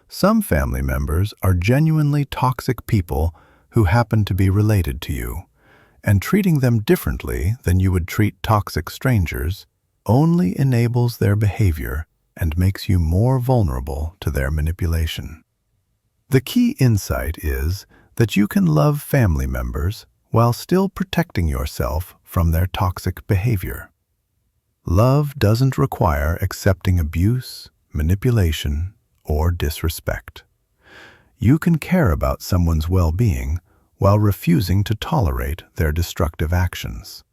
Some family members are genuinely toxic people who happen to be related to you, and treating them differently than you would treat toxic strangers only enables their behavior and makes you more vulnerable to their manipulation. The key insight is that you can love family members while still protecting yourself from their toxic behavior. Love doesn't require accepting abuse, manipulation, or disrespect. You can care about someone's well-being while refusing to tolerate their destructive actions.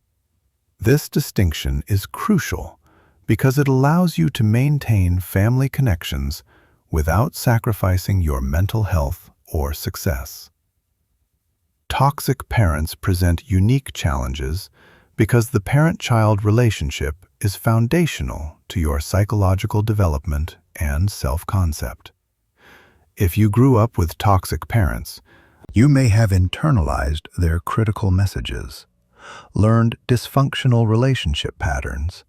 This distinction is crucial because it allows you to maintain family connections without sacrificing your mental health or success. Toxic parents present unique challenges because the parent-child relationship is foundational to your psychological development and self-concept. If you grew up with toxic parents, You may have internalized their critical messages, learned dysfunctional relationship patterns,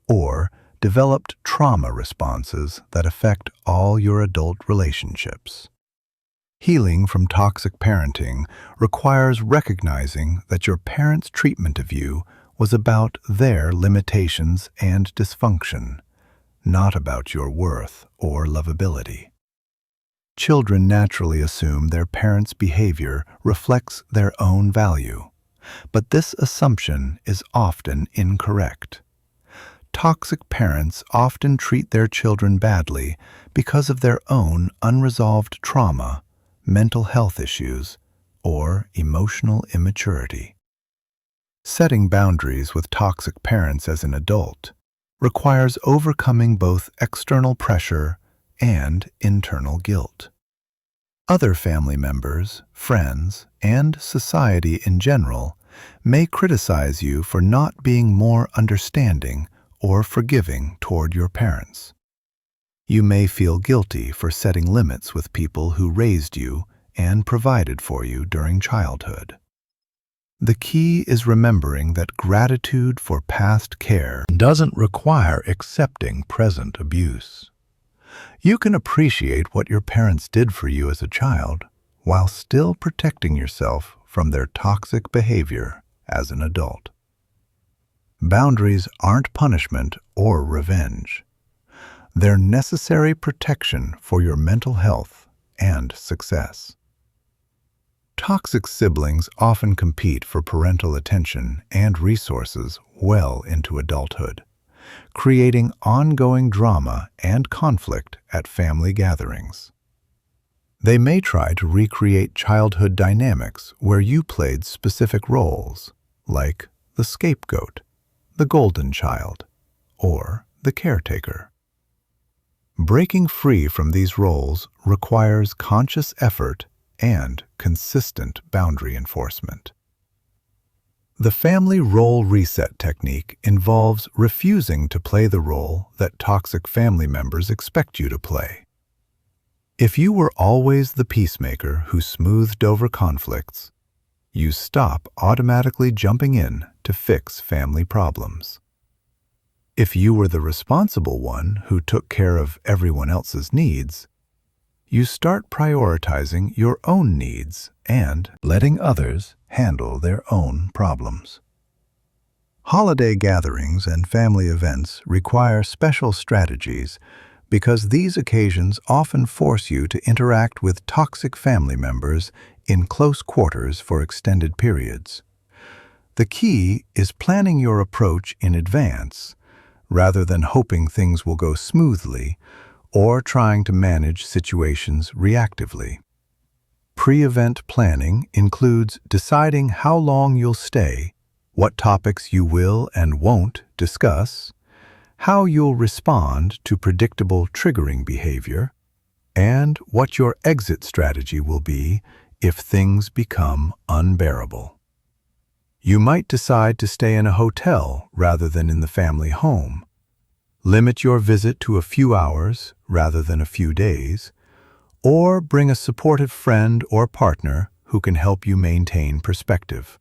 or developed trauma responses that affect all your adult relationships. Healing from toxic parenting requires recognizing that your parents' treatment of you was about their limitations and dysfunction, not about your worth or lovability. Children naturally assume their parents' behavior reflects their own value, but this assumption is often incorrect. Toxic parents often treat their children badly because of their own unresolved trauma, mental health issues, or emotional immaturity. Setting boundaries with toxic parents as an adult requires overcoming both external pressure and internal guilt. Other family members, friends, and society in general may criticize you for not being more understanding or forgiving toward your parents. You may feel guilty for setting limits with people who raised you and provided for you during childhood. The key is remembering that gratitude for past care doesn't require accepting present abuse. You can appreciate what your parents did for you as a child while still protecting yourself from their toxic behavior as an adult. Boundaries aren't punishment or revenge. They're necessary protection for your mental health and success. Toxic siblings often compete for parental attention and resources well into adulthood, creating ongoing drama and conflict at family gatherings. They may try to recreate childhood dynamics where you played specific roles, like the scapegoat, the golden child, or the caretaker. Breaking free from these roles requires conscious effort and consistent boundary enforcement. The family role reset technique involves refusing to play the role that toxic family members expect you to play. If you were always the peacemaker who smoothed over conflicts, you stop automatically jumping in to fix family problems. If you were the responsible one who took care of everyone else's needs, you start prioritizing your own needs and letting others handle their own problems. Holiday gatherings and family events require special strategies because these occasions often force you to interact with toxic family members in close quarters for extended periods. The key is planning your approach in advance, rather than hoping things will go smoothly or trying to manage situations reactively. Pre-event planning includes deciding how long you'll stay, what topics you will and won't discuss, how you'll respond to predictable triggering behavior, and what your exit strategy will be if things become unbearable. You might decide to stay in a hotel rather than in the family home, limit your visit to a few hours rather than a few days, or bring a supportive friend or partner who can help you maintain perspective.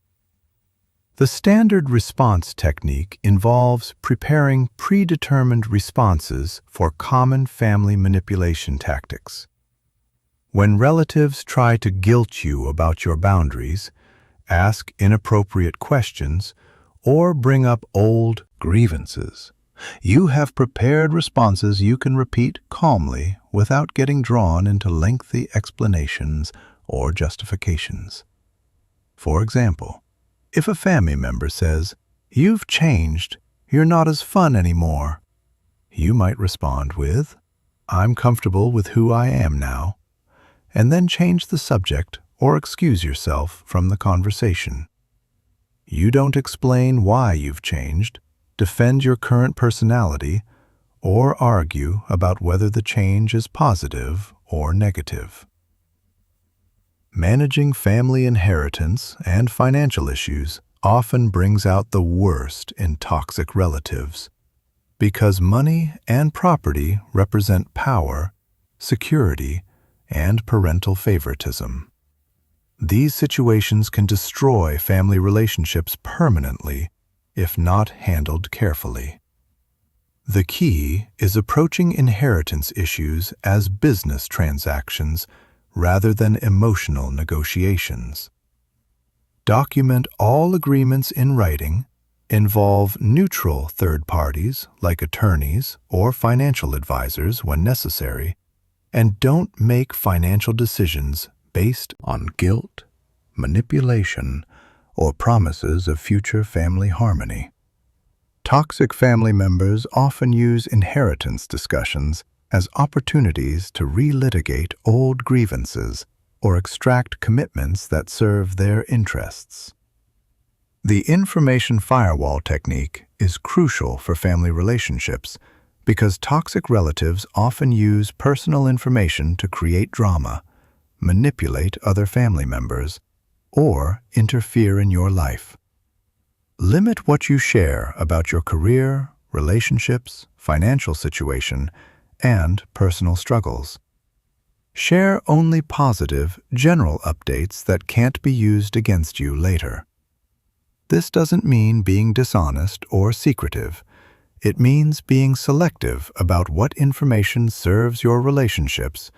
The standard response technique involves preparing predetermined responses for common family manipulation tactics. When relatives try to guilt you about your boundaries, ask inappropriate questions, or bring up old grievances, you have prepared responses you can repeat calmly without getting drawn into lengthy explanations or justifications. For example, if a family member says, "You've changed, you're not as fun anymore," you might respond with, "I'm comfortable with who I am now," and then change the subject or excuse yourself from the conversation. You don't explain why you've changed, defend your current personality, or argue about whether the change is positive or negative. Managing family inheritance and financial issues often brings out the worst in toxic relatives, because money and property represent power, security, and parental favoritism. These situations can destroy family relationships permanently if not handled carefully. The key is approaching inheritance issues as business transactions rather than emotional negotiations. Document all agreements in writing, involve neutral third parties like attorneys or financial advisors when necessary, and don't make financial decisions based on guilt, manipulation, or promises of future family harmony. Toxic family members often use inheritance discussions as opportunities to relitigate old grievances or extract commitments that serve their interests. The information firewall technique is crucial for family relationships because toxic relatives often use personal information to create drama, manipulate other family members, or interfere in your life. Limit what you share about your career, relationships, financial situation, and personal struggles. Share only positive, general updates that can't be used against you later. This doesn't mean being dishonest or secretive. It means being selective about what information serves your relationships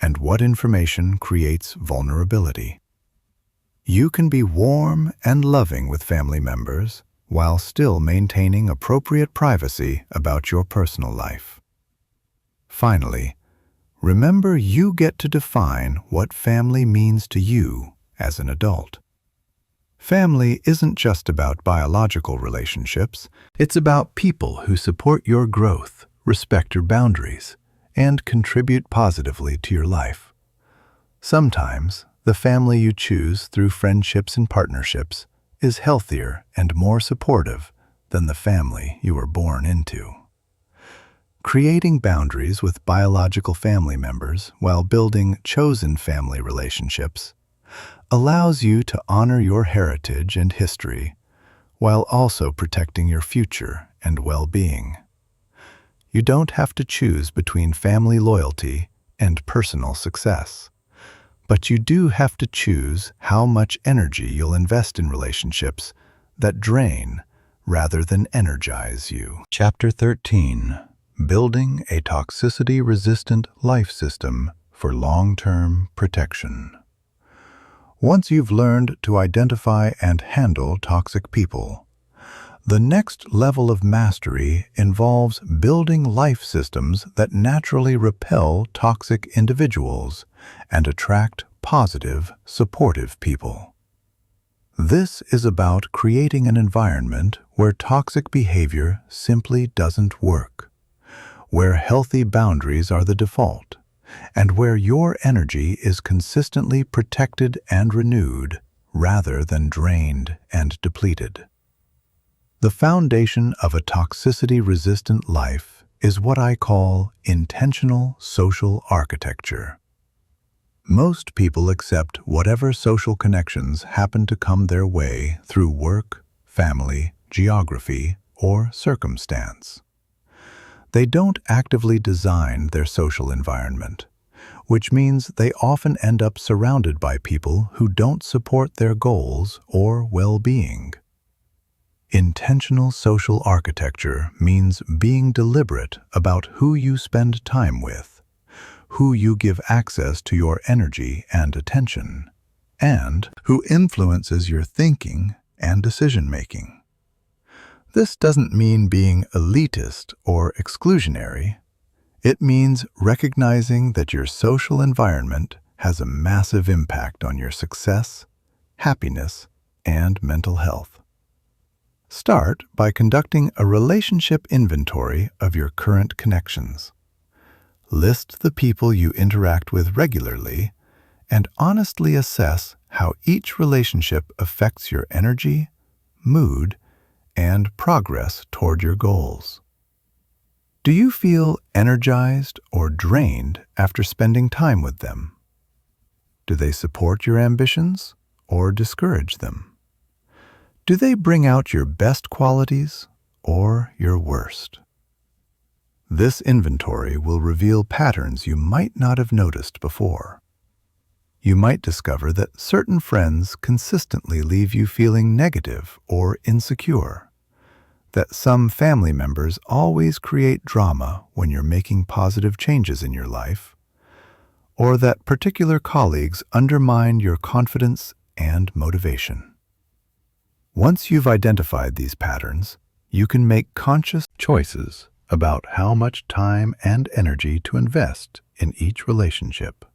and what information creates vulnerability. You can be warm and loving with family members while still maintaining appropriate privacy about your personal life. Finally, remember you get to define what family means to you as an adult. Family isn't just about biological relationships. It's about people who support your growth, respect your boundaries, and contribute positively to your life. Sometimes, the family you choose through friendships and partnerships is healthier and more supportive than the family you were born into. Creating boundaries with biological family members while building chosen family relationships allows you to honor your heritage and history while also protecting your future and well-being. You don't have to choose between family loyalty and personal success, but you do have to choose how much energy you'll invest in relationships that drain rather than energize you. Chapter 13. Building a toxicity-resistant life system for long-term protection. Once you've learned to identify and handle toxic people, the next level of mastery involves building life systems that naturally repel toxic individuals and attract positive, supportive people. This is about creating an environment where toxic behavior simply doesn't work, where healthy boundaries are the default, and where your energy is consistently protected and renewed rather than drained and depleted. The foundation of a toxicity-resistant life is what I call intentional social architecture. Most people accept whatever social connections happen to come their way through work, family, geography, or circumstance. They don't actively design their social environment, which means they often end up surrounded by people who don't support their goals or well-being. Intentional social architecture means being deliberate about who you spend time with, who you give access to your energy and attention, and who influences your thinking and decision-making. This doesn't mean being elitist or exclusionary. It means recognizing that your social environment has a massive impact on your success, happiness, and mental health. Start by conducting a relationship inventory of your current connections. List the people you interact with regularly and honestly assess how each relationship affects your energy, mood, and progress toward your goals. Do you feel energized or drained after spending time with them? Do they support your ambitions or discourage them? Do they bring out your best qualities or your worst? This inventory will reveal patterns you might not have noticed before. You might discover that certain friends consistently leave you feeling negative or insecure, that some family members always create drama when you're making positive changes in your life, or that particular colleagues undermine your confidence and motivation. Once you've identified these patterns, you can make conscious choices about how much time and energy to invest in each relationship.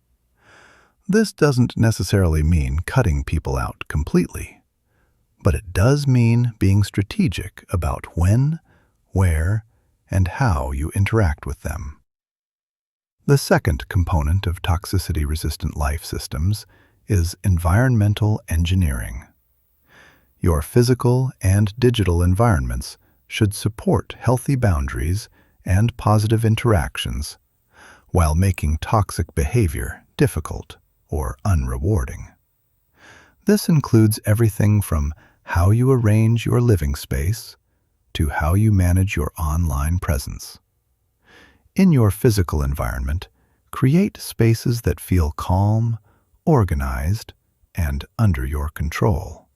This doesn't necessarily mean cutting people out completely, but it does mean being strategic about when, where, and how you interact with them. The second component of toxicity-resistant life systems is environmental engineering. Your physical and digital environments should support healthy boundaries and positive interactions while making toxic behavior difficult or unrewarding. This includes everything from how you arrange your living space to how you manage your online presence. In your physical environment, create spaces that feel calm, organized, and under your control.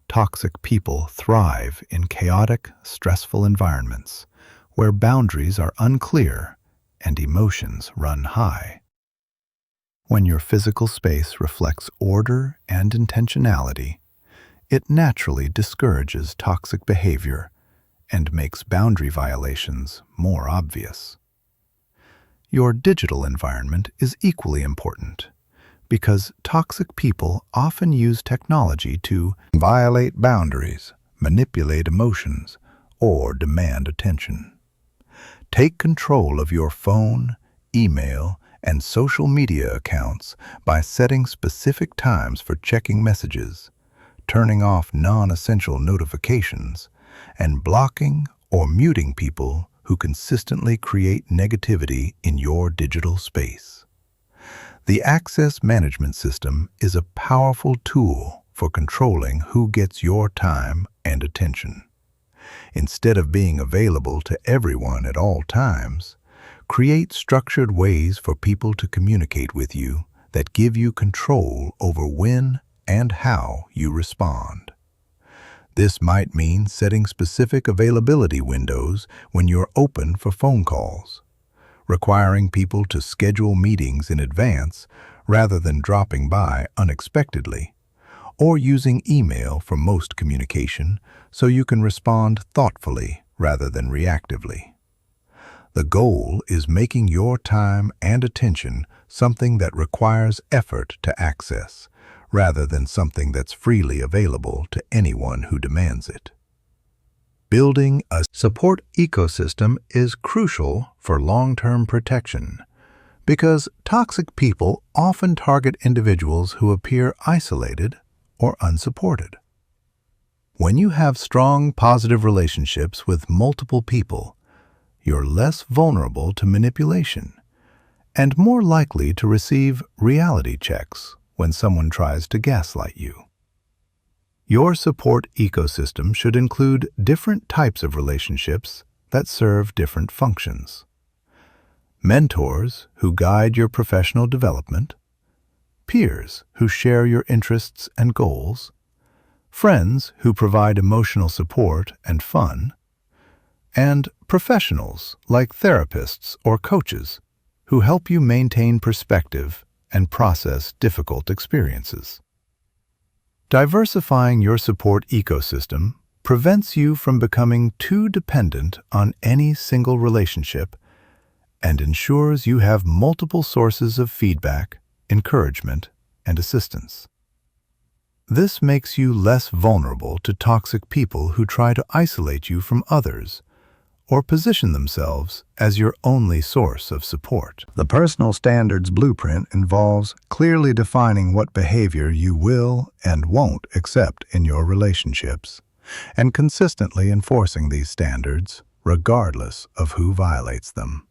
Toxic people thrive in chaotic, stressful environments where boundaries are unclear and emotions run high. When your physical space reflects order and intentionality, it naturally discourages toxic behavior and makes boundary violations more obvious. Your digital environment is equally important because toxic people often use technology to violate boundaries, manipulate emotions, or demand attention. Take control of your phone, email, and social media accounts by setting specific times for checking messages, turning off non-essential notifications, and blocking or muting people who consistently create negativity in your digital space. The access management system is a powerful tool for controlling who gets your time and attention. Instead of being available to everyone at all times, create structured ways for people to communicate with you that give you control over when and how you respond. This might mean setting specific availability windows when you're open for phone calls, requiring people to schedule meetings in advance rather than dropping by unexpectedly, or using email for most communication so you can respond thoughtfully rather than reactively. The goal is making your time and attention something that requires effort to access, rather than something that's freely available to anyone who demands it. Building a support ecosystem is crucial for long-term protection because toxic people often target individuals who appear isolated or unsupported. When you have strong, positive relationships with multiple people, you're less vulnerable to manipulation and more likely to receive reality checks when someone tries to gaslight you. Your support ecosystem should include different types of relationships that serve different functions. Mentors who guide your professional development, peers who share your interests and goals, friends who provide emotional support and fun, and professionals like therapists or coaches who help you maintain perspective and process difficult experiences. Diversifying your support ecosystem prevents you from becoming too dependent on any single relationship and ensures you have multiple sources of feedback, encouragement, and assistance. This makes you less vulnerable to toxic people who try to isolate you from others or position themselves as your only source of support. The personal standards blueprint involves clearly defining what behavior you will and won't accept in your relationships, and consistently enforcing these standards regardless of who violates them.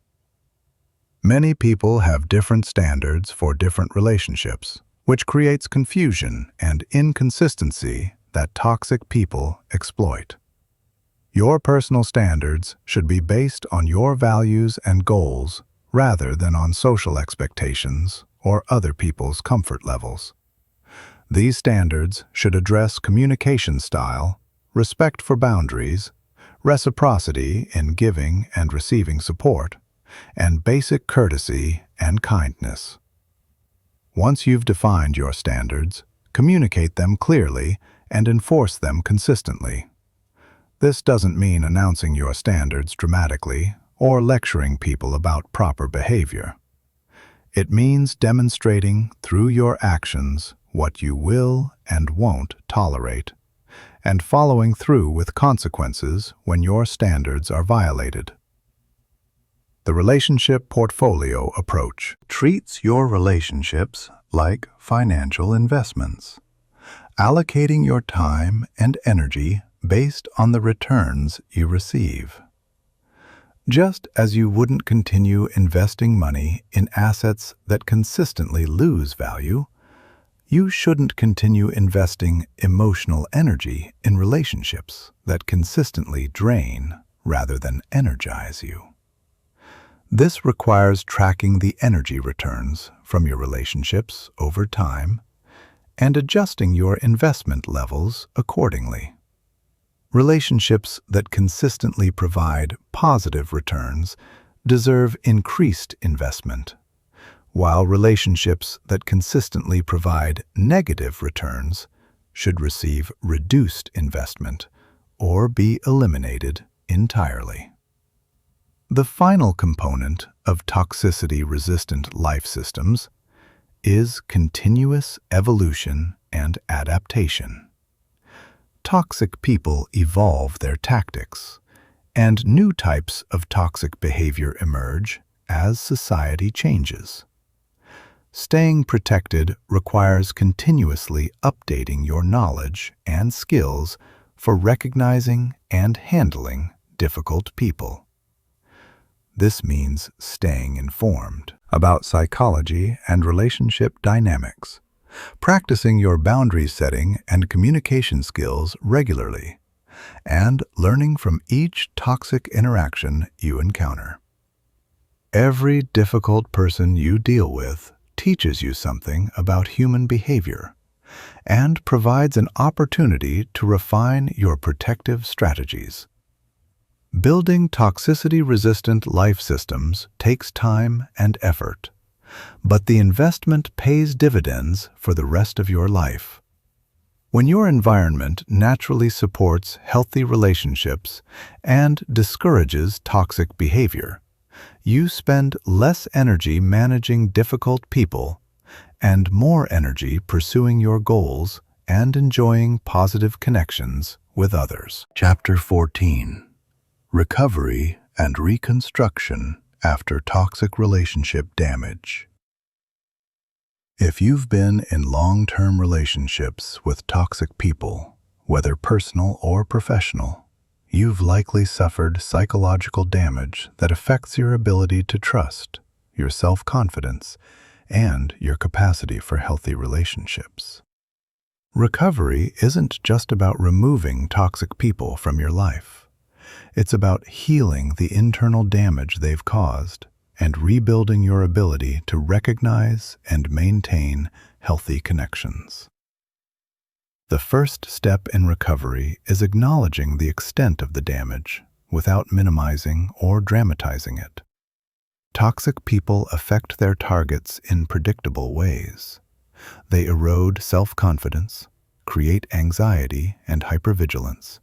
Many people have different standards for different relationships, which creates confusion and inconsistency that toxic people exploit. Your personal standards should be based on your values and goals rather than on social expectations or other people's comfort levels. These standards should address communication style, respect for boundaries, reciprocity in giving and receiving support, and basic courtesy and kindness. Once you've defined your standards, communicate them clearly and enforce them consistently. This doesn't mean announcing your standards dramatically or lecturing people about proper behavior. It means demonstrating through your actions what you will and won't tolerate, and following through with consequences when your standards are violated. The relationship portfolio approach treats your relationships like financial investments, allocating your time and energy based on the returns you receive. Just as you wouldn't continue investing money in assets that consistently lose value, you shouldn't continue investing emotional energy in relationships that consistently drain rather than energize you. This requires tracking the energy returns from your relationships over time and adjusting your investment levels accordingly. Relationships that consistently provide positive returns deserve increased investment, while relationships that consistently provide negative returns should receive reduced investment or be eliminated entirely. The final component of toxicity-resistant life systems is continuous evolution and adaptation. Toxic people evolve their tactics, and new types of toxic behavior emerge as society changes. Staying protected requires continuously updating your knowledge and skills for recognizing and handling difficult people. This means staying informed about psychology and relationship dynamics, practicing your boundary setting and communication skills regularly, and learning from each toxic interaction you encounter. Every difficult person you deal with teaches you something about human behavior and provides an opportunity to refine your protective strategies. Building toxicity-resistant life systems takes time and effort, but the investment pays dividends for the rest of your life. When your environment naturally supports healthy relationships and discourages toxic behavior, you spend less energy managing difficult people and more energy pursuing your goals and enjoying positive connections with others. Chapter 14. Recovery and Reconstruction After Toxic Relationship Damage. If you've been in long-term relationships with toxic people, whether personal or professional, you've likely suffered psychological damage that affects your ability to trust, your self-confidence, and your capacity for healthy relationships. Recovery isn't just about removing toxic people from your life. It's about healing the internal damage they've caused and rebuilding your ability to recognize and maintain healthy connections. The first step in recovery is acknowledging the extent of the damage without minimizing or dramatizing it. Toxic people affect their targets in predictable ways. They erode self-confidence, create anxiety and hypervigilance,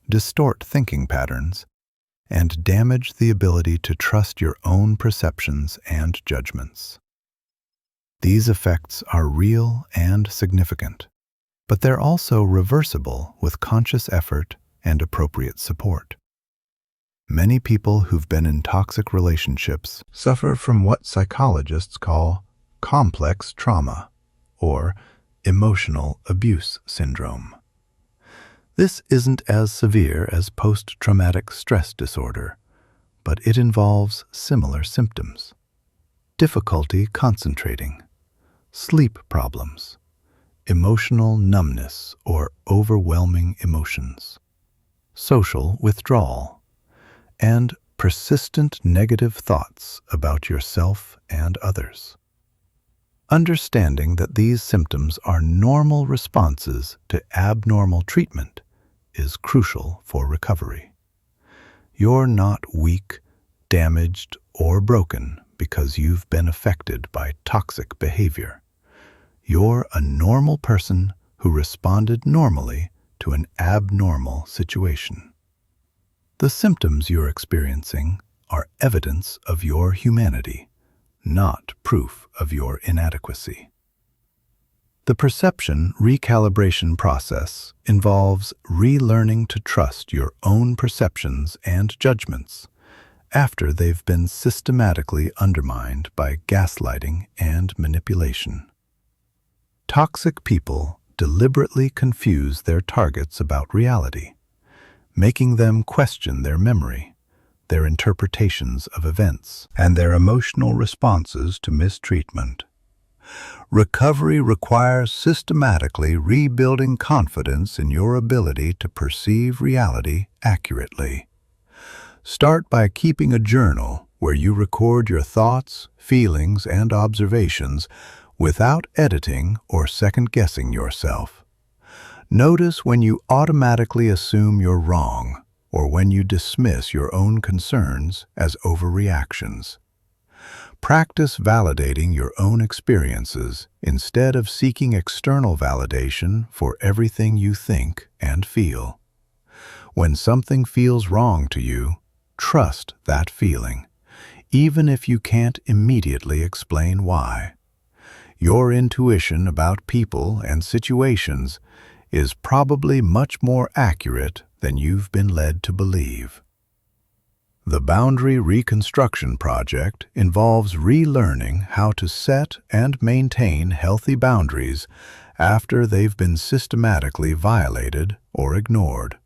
distort thinking patterns, and damage the ability to trust your own perceptions and judgments. These effects are real and significant, but they're also reversible with conscious effort and appropriate support. Many people who've been in toxic relationships suffer from what psychologists call complex trauma or emotional abuse syndrome. This isn't as severe as post-traumatic stress disorder, but it involves similar symptoms: difficulty concentrating, sleep problems, emotional numbness or overwhelming emotions, social withdrawal, and persistent negative thoughts about yourself and others. Understanding that these symptoms are normal responses to abnormal treatment is crucial for recovery. You're not weak, damaged, or broken because you've been affected by toxic behavior. You're a normal person who responded normally to an abnormal situation. The symptoms you're experiencing are evidence of your humanity, not proof of your inadequacy. The perception recalibration process involves relearning to trust your own perceptions and judgments after they've been systematically undermined by gaslighting and manipulation. Toxic people deliberately confuse their targets about reality, making them question their memory, their interpretations of events, and their emotional responses to mistreatment. Recovery requires systematically rebuilding confidence in your ability to perceive reality accurately. Start by keeping a journal where you record your thoughts, feelings, and observations without editing or second-guessing yourself. Notice when you automatically assume you're wrong or when you dismiss your own concerns as overreactions. Practice validating your own experiences instead of seeking external validation for everything you think and feel. When something feels wrong to you, trust that feeling, even if you can't immediately explain why. Your intuition about people and situations is probably much more accurate than you've been led to believe. The Boundary Reconstruction Project involves relearning how to set and maintain healthy boundaries after they've been systematically violated or ignored.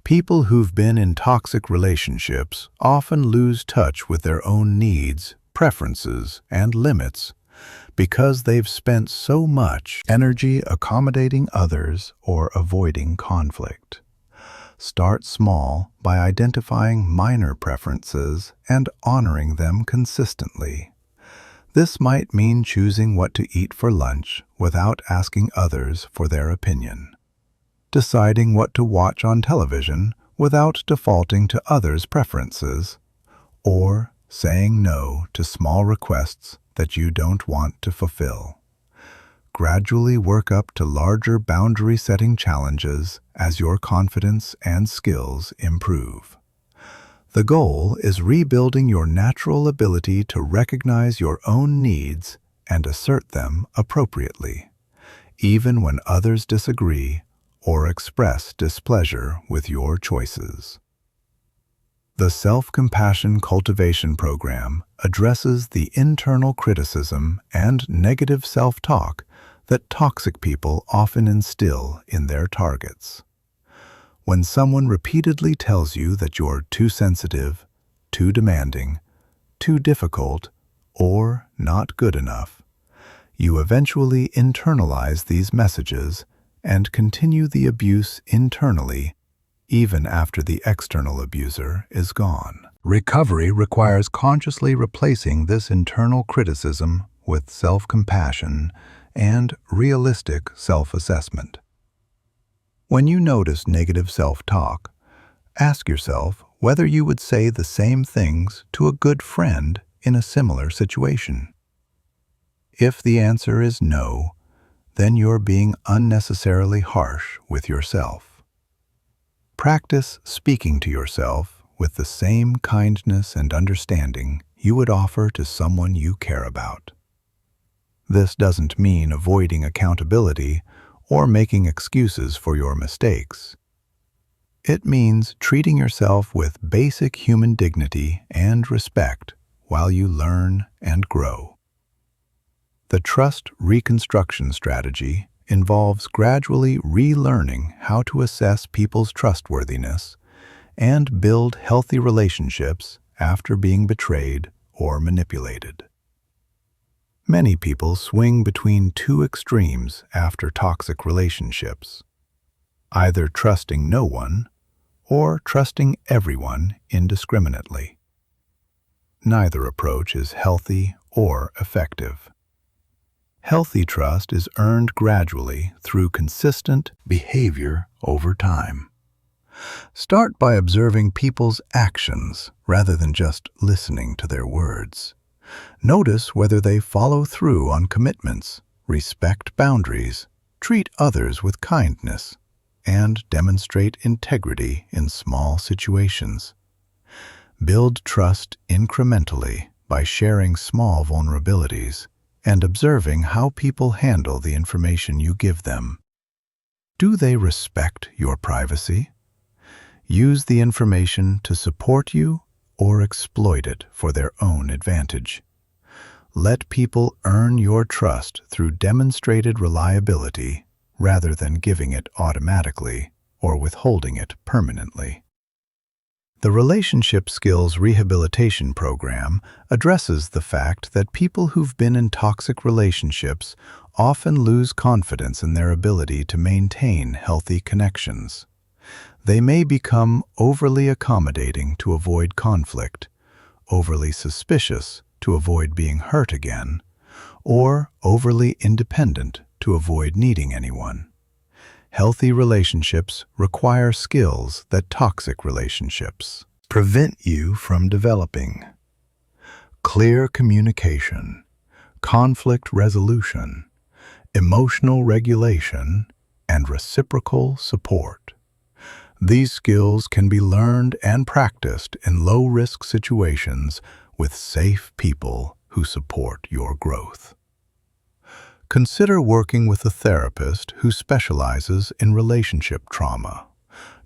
People who've been in toxic relationships often lose touch with their own needs, preferences, and limits because they've spent so much energy accommodating others or avoiding conflict. Start small by identifying minor preferences and honoring them consistently. This might mean choosing what to eat for lunch without asking others for their opinion, deciding what to watch on television without defaulting to others' preferences, or saying no to small requests that you don't want to fulfill. Gradually work up to larger boundary-setting challenges as your confidence and skills improve. The goal is rebuilding your natural ability to recognize your own needs and assert them appropriately, even when others disagree or express displeasure with your choices. The Self-Compassion Cultivation Program addresses the internal criticism and negative self-talk that toxic people often instill in their targets. When someone repeatedly tells you that you're too sensitive, too demanding, too difficult, or not good enough, you eventually internalize these messages and continue the abuse internally even after the external abuser is gone. Recovery requires consciously replacing this internal criticism with self-compassion and realistic self-assessment. When you notice negative self-talk, ask yourself whether you would say the same things to a good friend in a similar situation. If the answer is no, then you're being unnecessarily harsh with yourself. Practice speaking to yourself with the same kindness and understanding you would offer to someone you care about. This doesn't mean avoiding accountability or making excuses for your mistakes. It means treating yourself with basic human dignity and respect while you learn and grow. The trust reconstruction strategy involves gradually relearning how to assess people's trustworthiness and build healthy relationships after being betrayed or manipulated. Many people swing between two extremes after toxic relationships, either trusting no one or trusting everyone indiscriminately. Neither approach is healthy or effective. Healthy trust is earned gradually through consistent behavior over time. Start by observing people's actions rather than just listening to their words. Notice whether they follow through on commitments, respect boundaries, treat others with kindness, and demonstrate integrity in small situations. Build trust incrementally by sharing small vulnerabilities and observing how people handle the information you give them. Do they respect your privacy? Use the information to support you or exploit it for their own advantage. Let people earn your trust through demonstrated reliability rather than giving it automatically or withholding it permanently. The Relationship Skills Rehabilitation Program addresses the fact that people who've been in toxic relationships often lose confidence in their ability to maintain healthy connections. They may become overly accommodating to avoid conflict, overly suspicious to avoid being hurt again, or overly independent to avoid needing anyone. Healthy relationships require skills that toxic relationships prevent you from developing. Clear communication, conflict resolution, emotional regulation, and reciprocal support. These skills can be learned and practiced in low-risk situations with safe people who support your growth. Consider working with a therapist who specializes in relationship trauma,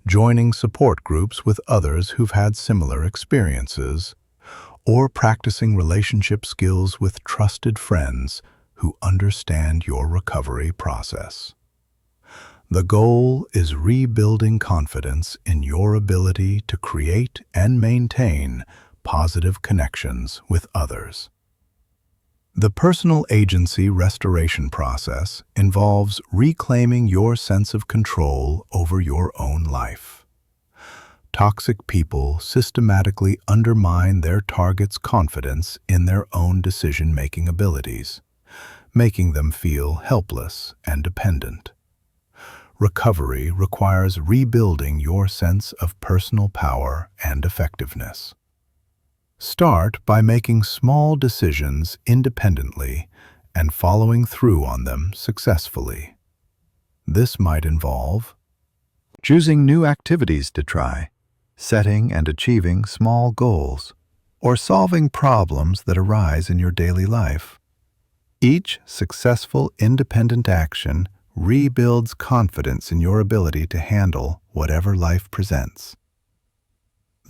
joining support groups with others who've had similar experiences, or practicing relationship skills with trusted friends who understand your recovery process. The goal is rebuilding confidence in your ability to create and maintain positive connections with others. The personal agency restoration process involves reclaiming your sense of control over your own life. Toxic people systematically undermine their target's confidence in their own decision-making abilities, making them feel helpless and dependent. Recovery requires rebuilding your sense of personal power and effectiveness. Start by making small decisions independently and following through on them successfully. This might involve choosing new activities to try, setting and achieving small goals, or solving problems that arise in your daily life. Each successful independent action rebuilds confidence in your ability to handle whatever life presents.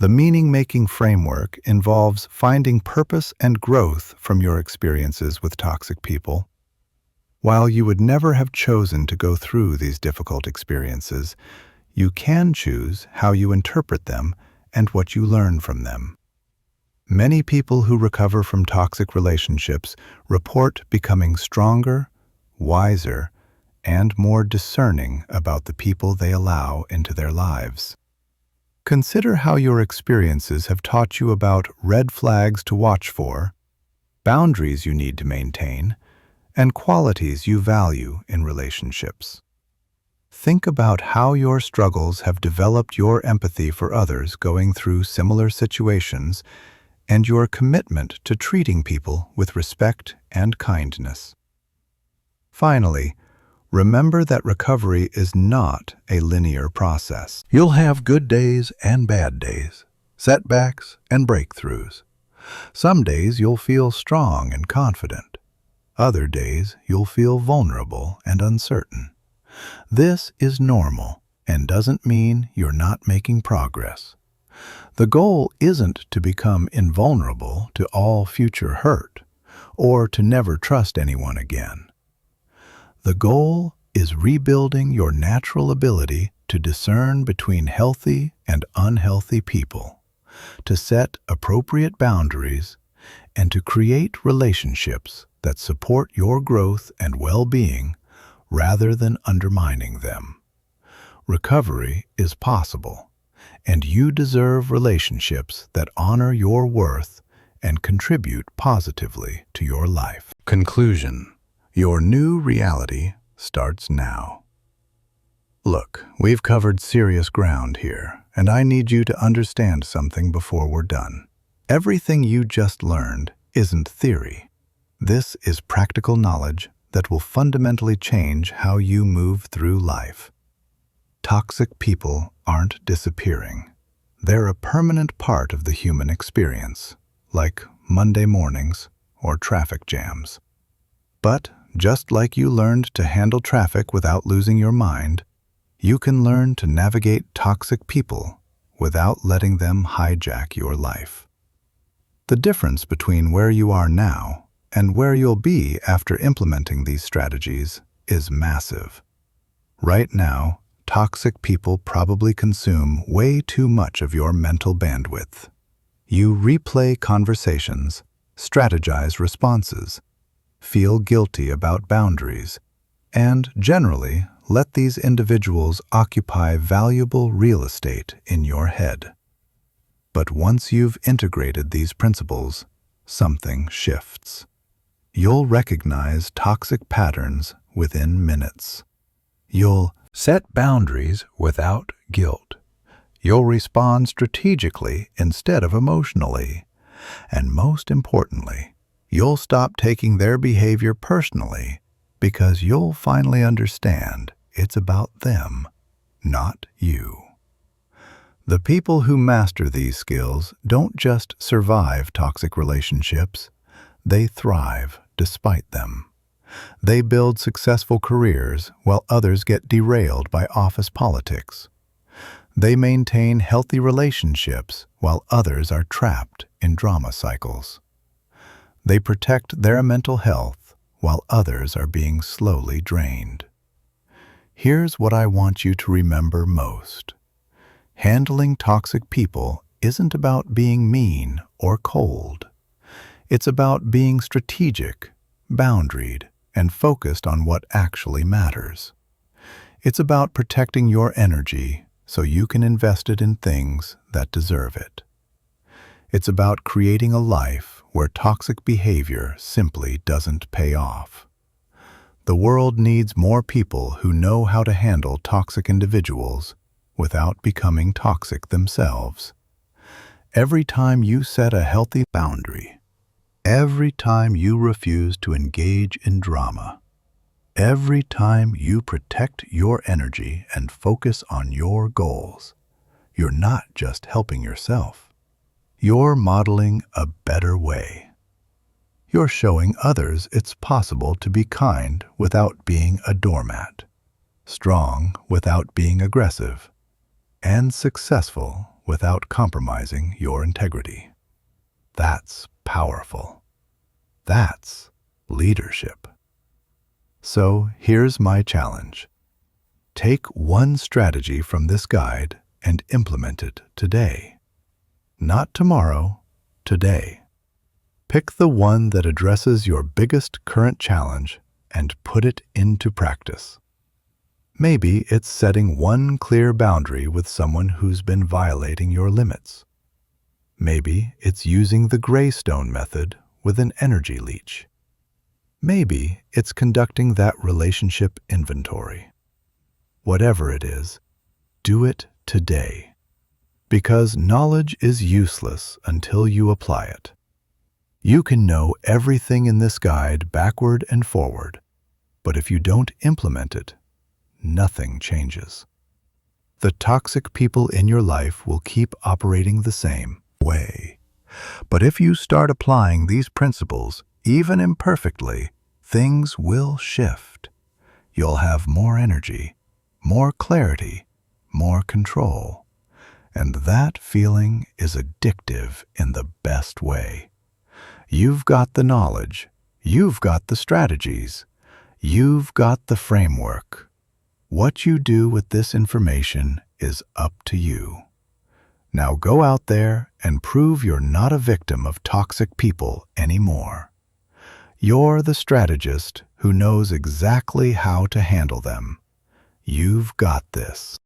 The meaning-making framework involves finding purpose and growth from your experiences with toxic people. While you would never have chosen to go through these difficult experiences, you can choose how you interpret them and what you learn from them. Many people who recover from toxic relationships report becoming stronger, wiser, and more discerning about the people they allow into their lives. Consider how your experiences have taught you about red flags to watch for, boundaries you need to maintain, and qualities you value in relationships. Think about how your struggles have developed your empathy for others going through similar situations and your commitment to treating people with respect and kindness. Finally, remember that recovery is not a linear process. You'll have good days and bad days, setbacks and breakthroughs. Some days you'll feel strong and confident. Other days you'll feel vulnerable and uncertain. This is normal and doesn't mean you're not making progress. The goal isn't to become invulnerable to all future hurt or to never trust anyone again. The goal is rebuilding your natural ability to discern between healthy and unhealthy people, to set appropriate boundaries, and to create relationships that support your growth and well-being rather than undermining them. Recovery is possible, and you deserve relationships that honor your worth and contribute positively to your life. Conclusion: Your new reality starts now. Look, we've covered serious ground here, and I need you to understand something before we're done. Everything you just learned isn't theory. This is practical knowledge that will fundamentally change how you move through life. Toxic people aren't disappearing. They're a permanent part of the human experience, like Monday mornings or traffic jams. But just like you learned to handle traffic without losing your mind, you can learn to navigate toxic people without letting them hijack your life. The difference between where you are now and where you'll be after implementing these strategies is massive. Right now, toxic people probably consume way too much of your mental bandwidth. You replay conversations, strategize responses, feel guilty about boundaries, and generally let these individuals occupy valuable real estate in your head. But once you've integrated these principles, something shifts. You'll recognize toxic patterns within minutes. You'll set boundaries without guilt. You'll respond strategically instead of emotionally. And most importantly, you'll stop taking their behavior personally because you'll finally understand it's about them, not you. The people who master these skills don't just survive toxic relationships, they thrive despite them. They build successful careers while others get derailed by office politics. They maintain healthy relationships while others are trapped in drama cycles. They protect their mental health while others are being slowly drained. Here's what I want you to remember most. Handling toxic people isn't about being mean or cold. It's about being strategic, boundaried, and focused on what actually matters. It's about protecting your energy so you can invest it in things that deserve it. It's about creating a life where toxic behavior simply doesn't pay off. The world needs more people who know how to handle toxic individuals without becoming toxic themselves. Every time you set a healthy boundary, every time you refuse to engage in drama, every time you protect your energy and focus on your goals, you're not just helping yourself. You're modeling a better way. You're showing others it's possible to be kind without being a doormat, strong without being aggressive, and successful without compromising your integrity. That's powerful. That's leadership. So here's my challenge. Take one strategy from this guide and implement it today. Not tomorrow, today. Pick the one that addresses your biggest current challenge and put it into practice. Maybe it's setting one clear boundary with someone who's been violating your limits. Maybe it's using the Greystone method with an energy leech. Maybe it's conducting that relationship inventory. Whatever it is, do it today. Because knowledge is useless until you apply it. You can know everything in this guide backward and forward, but if you don't implement it, nothing changes. The toxic people in your life will keep operating the same way. But if you start applying these principles, even imperfectly, things will shift. You'll have more energy, more clarity, more control. And that feeling is addictive in the best way. You've got the knowledge, you've got the strategies, you've got the framework. What you do with this information is up to you. Now go out there and prove you're not a victim of toxic people anymore. You're the strategist who knows exactly how to handle them. You've got this.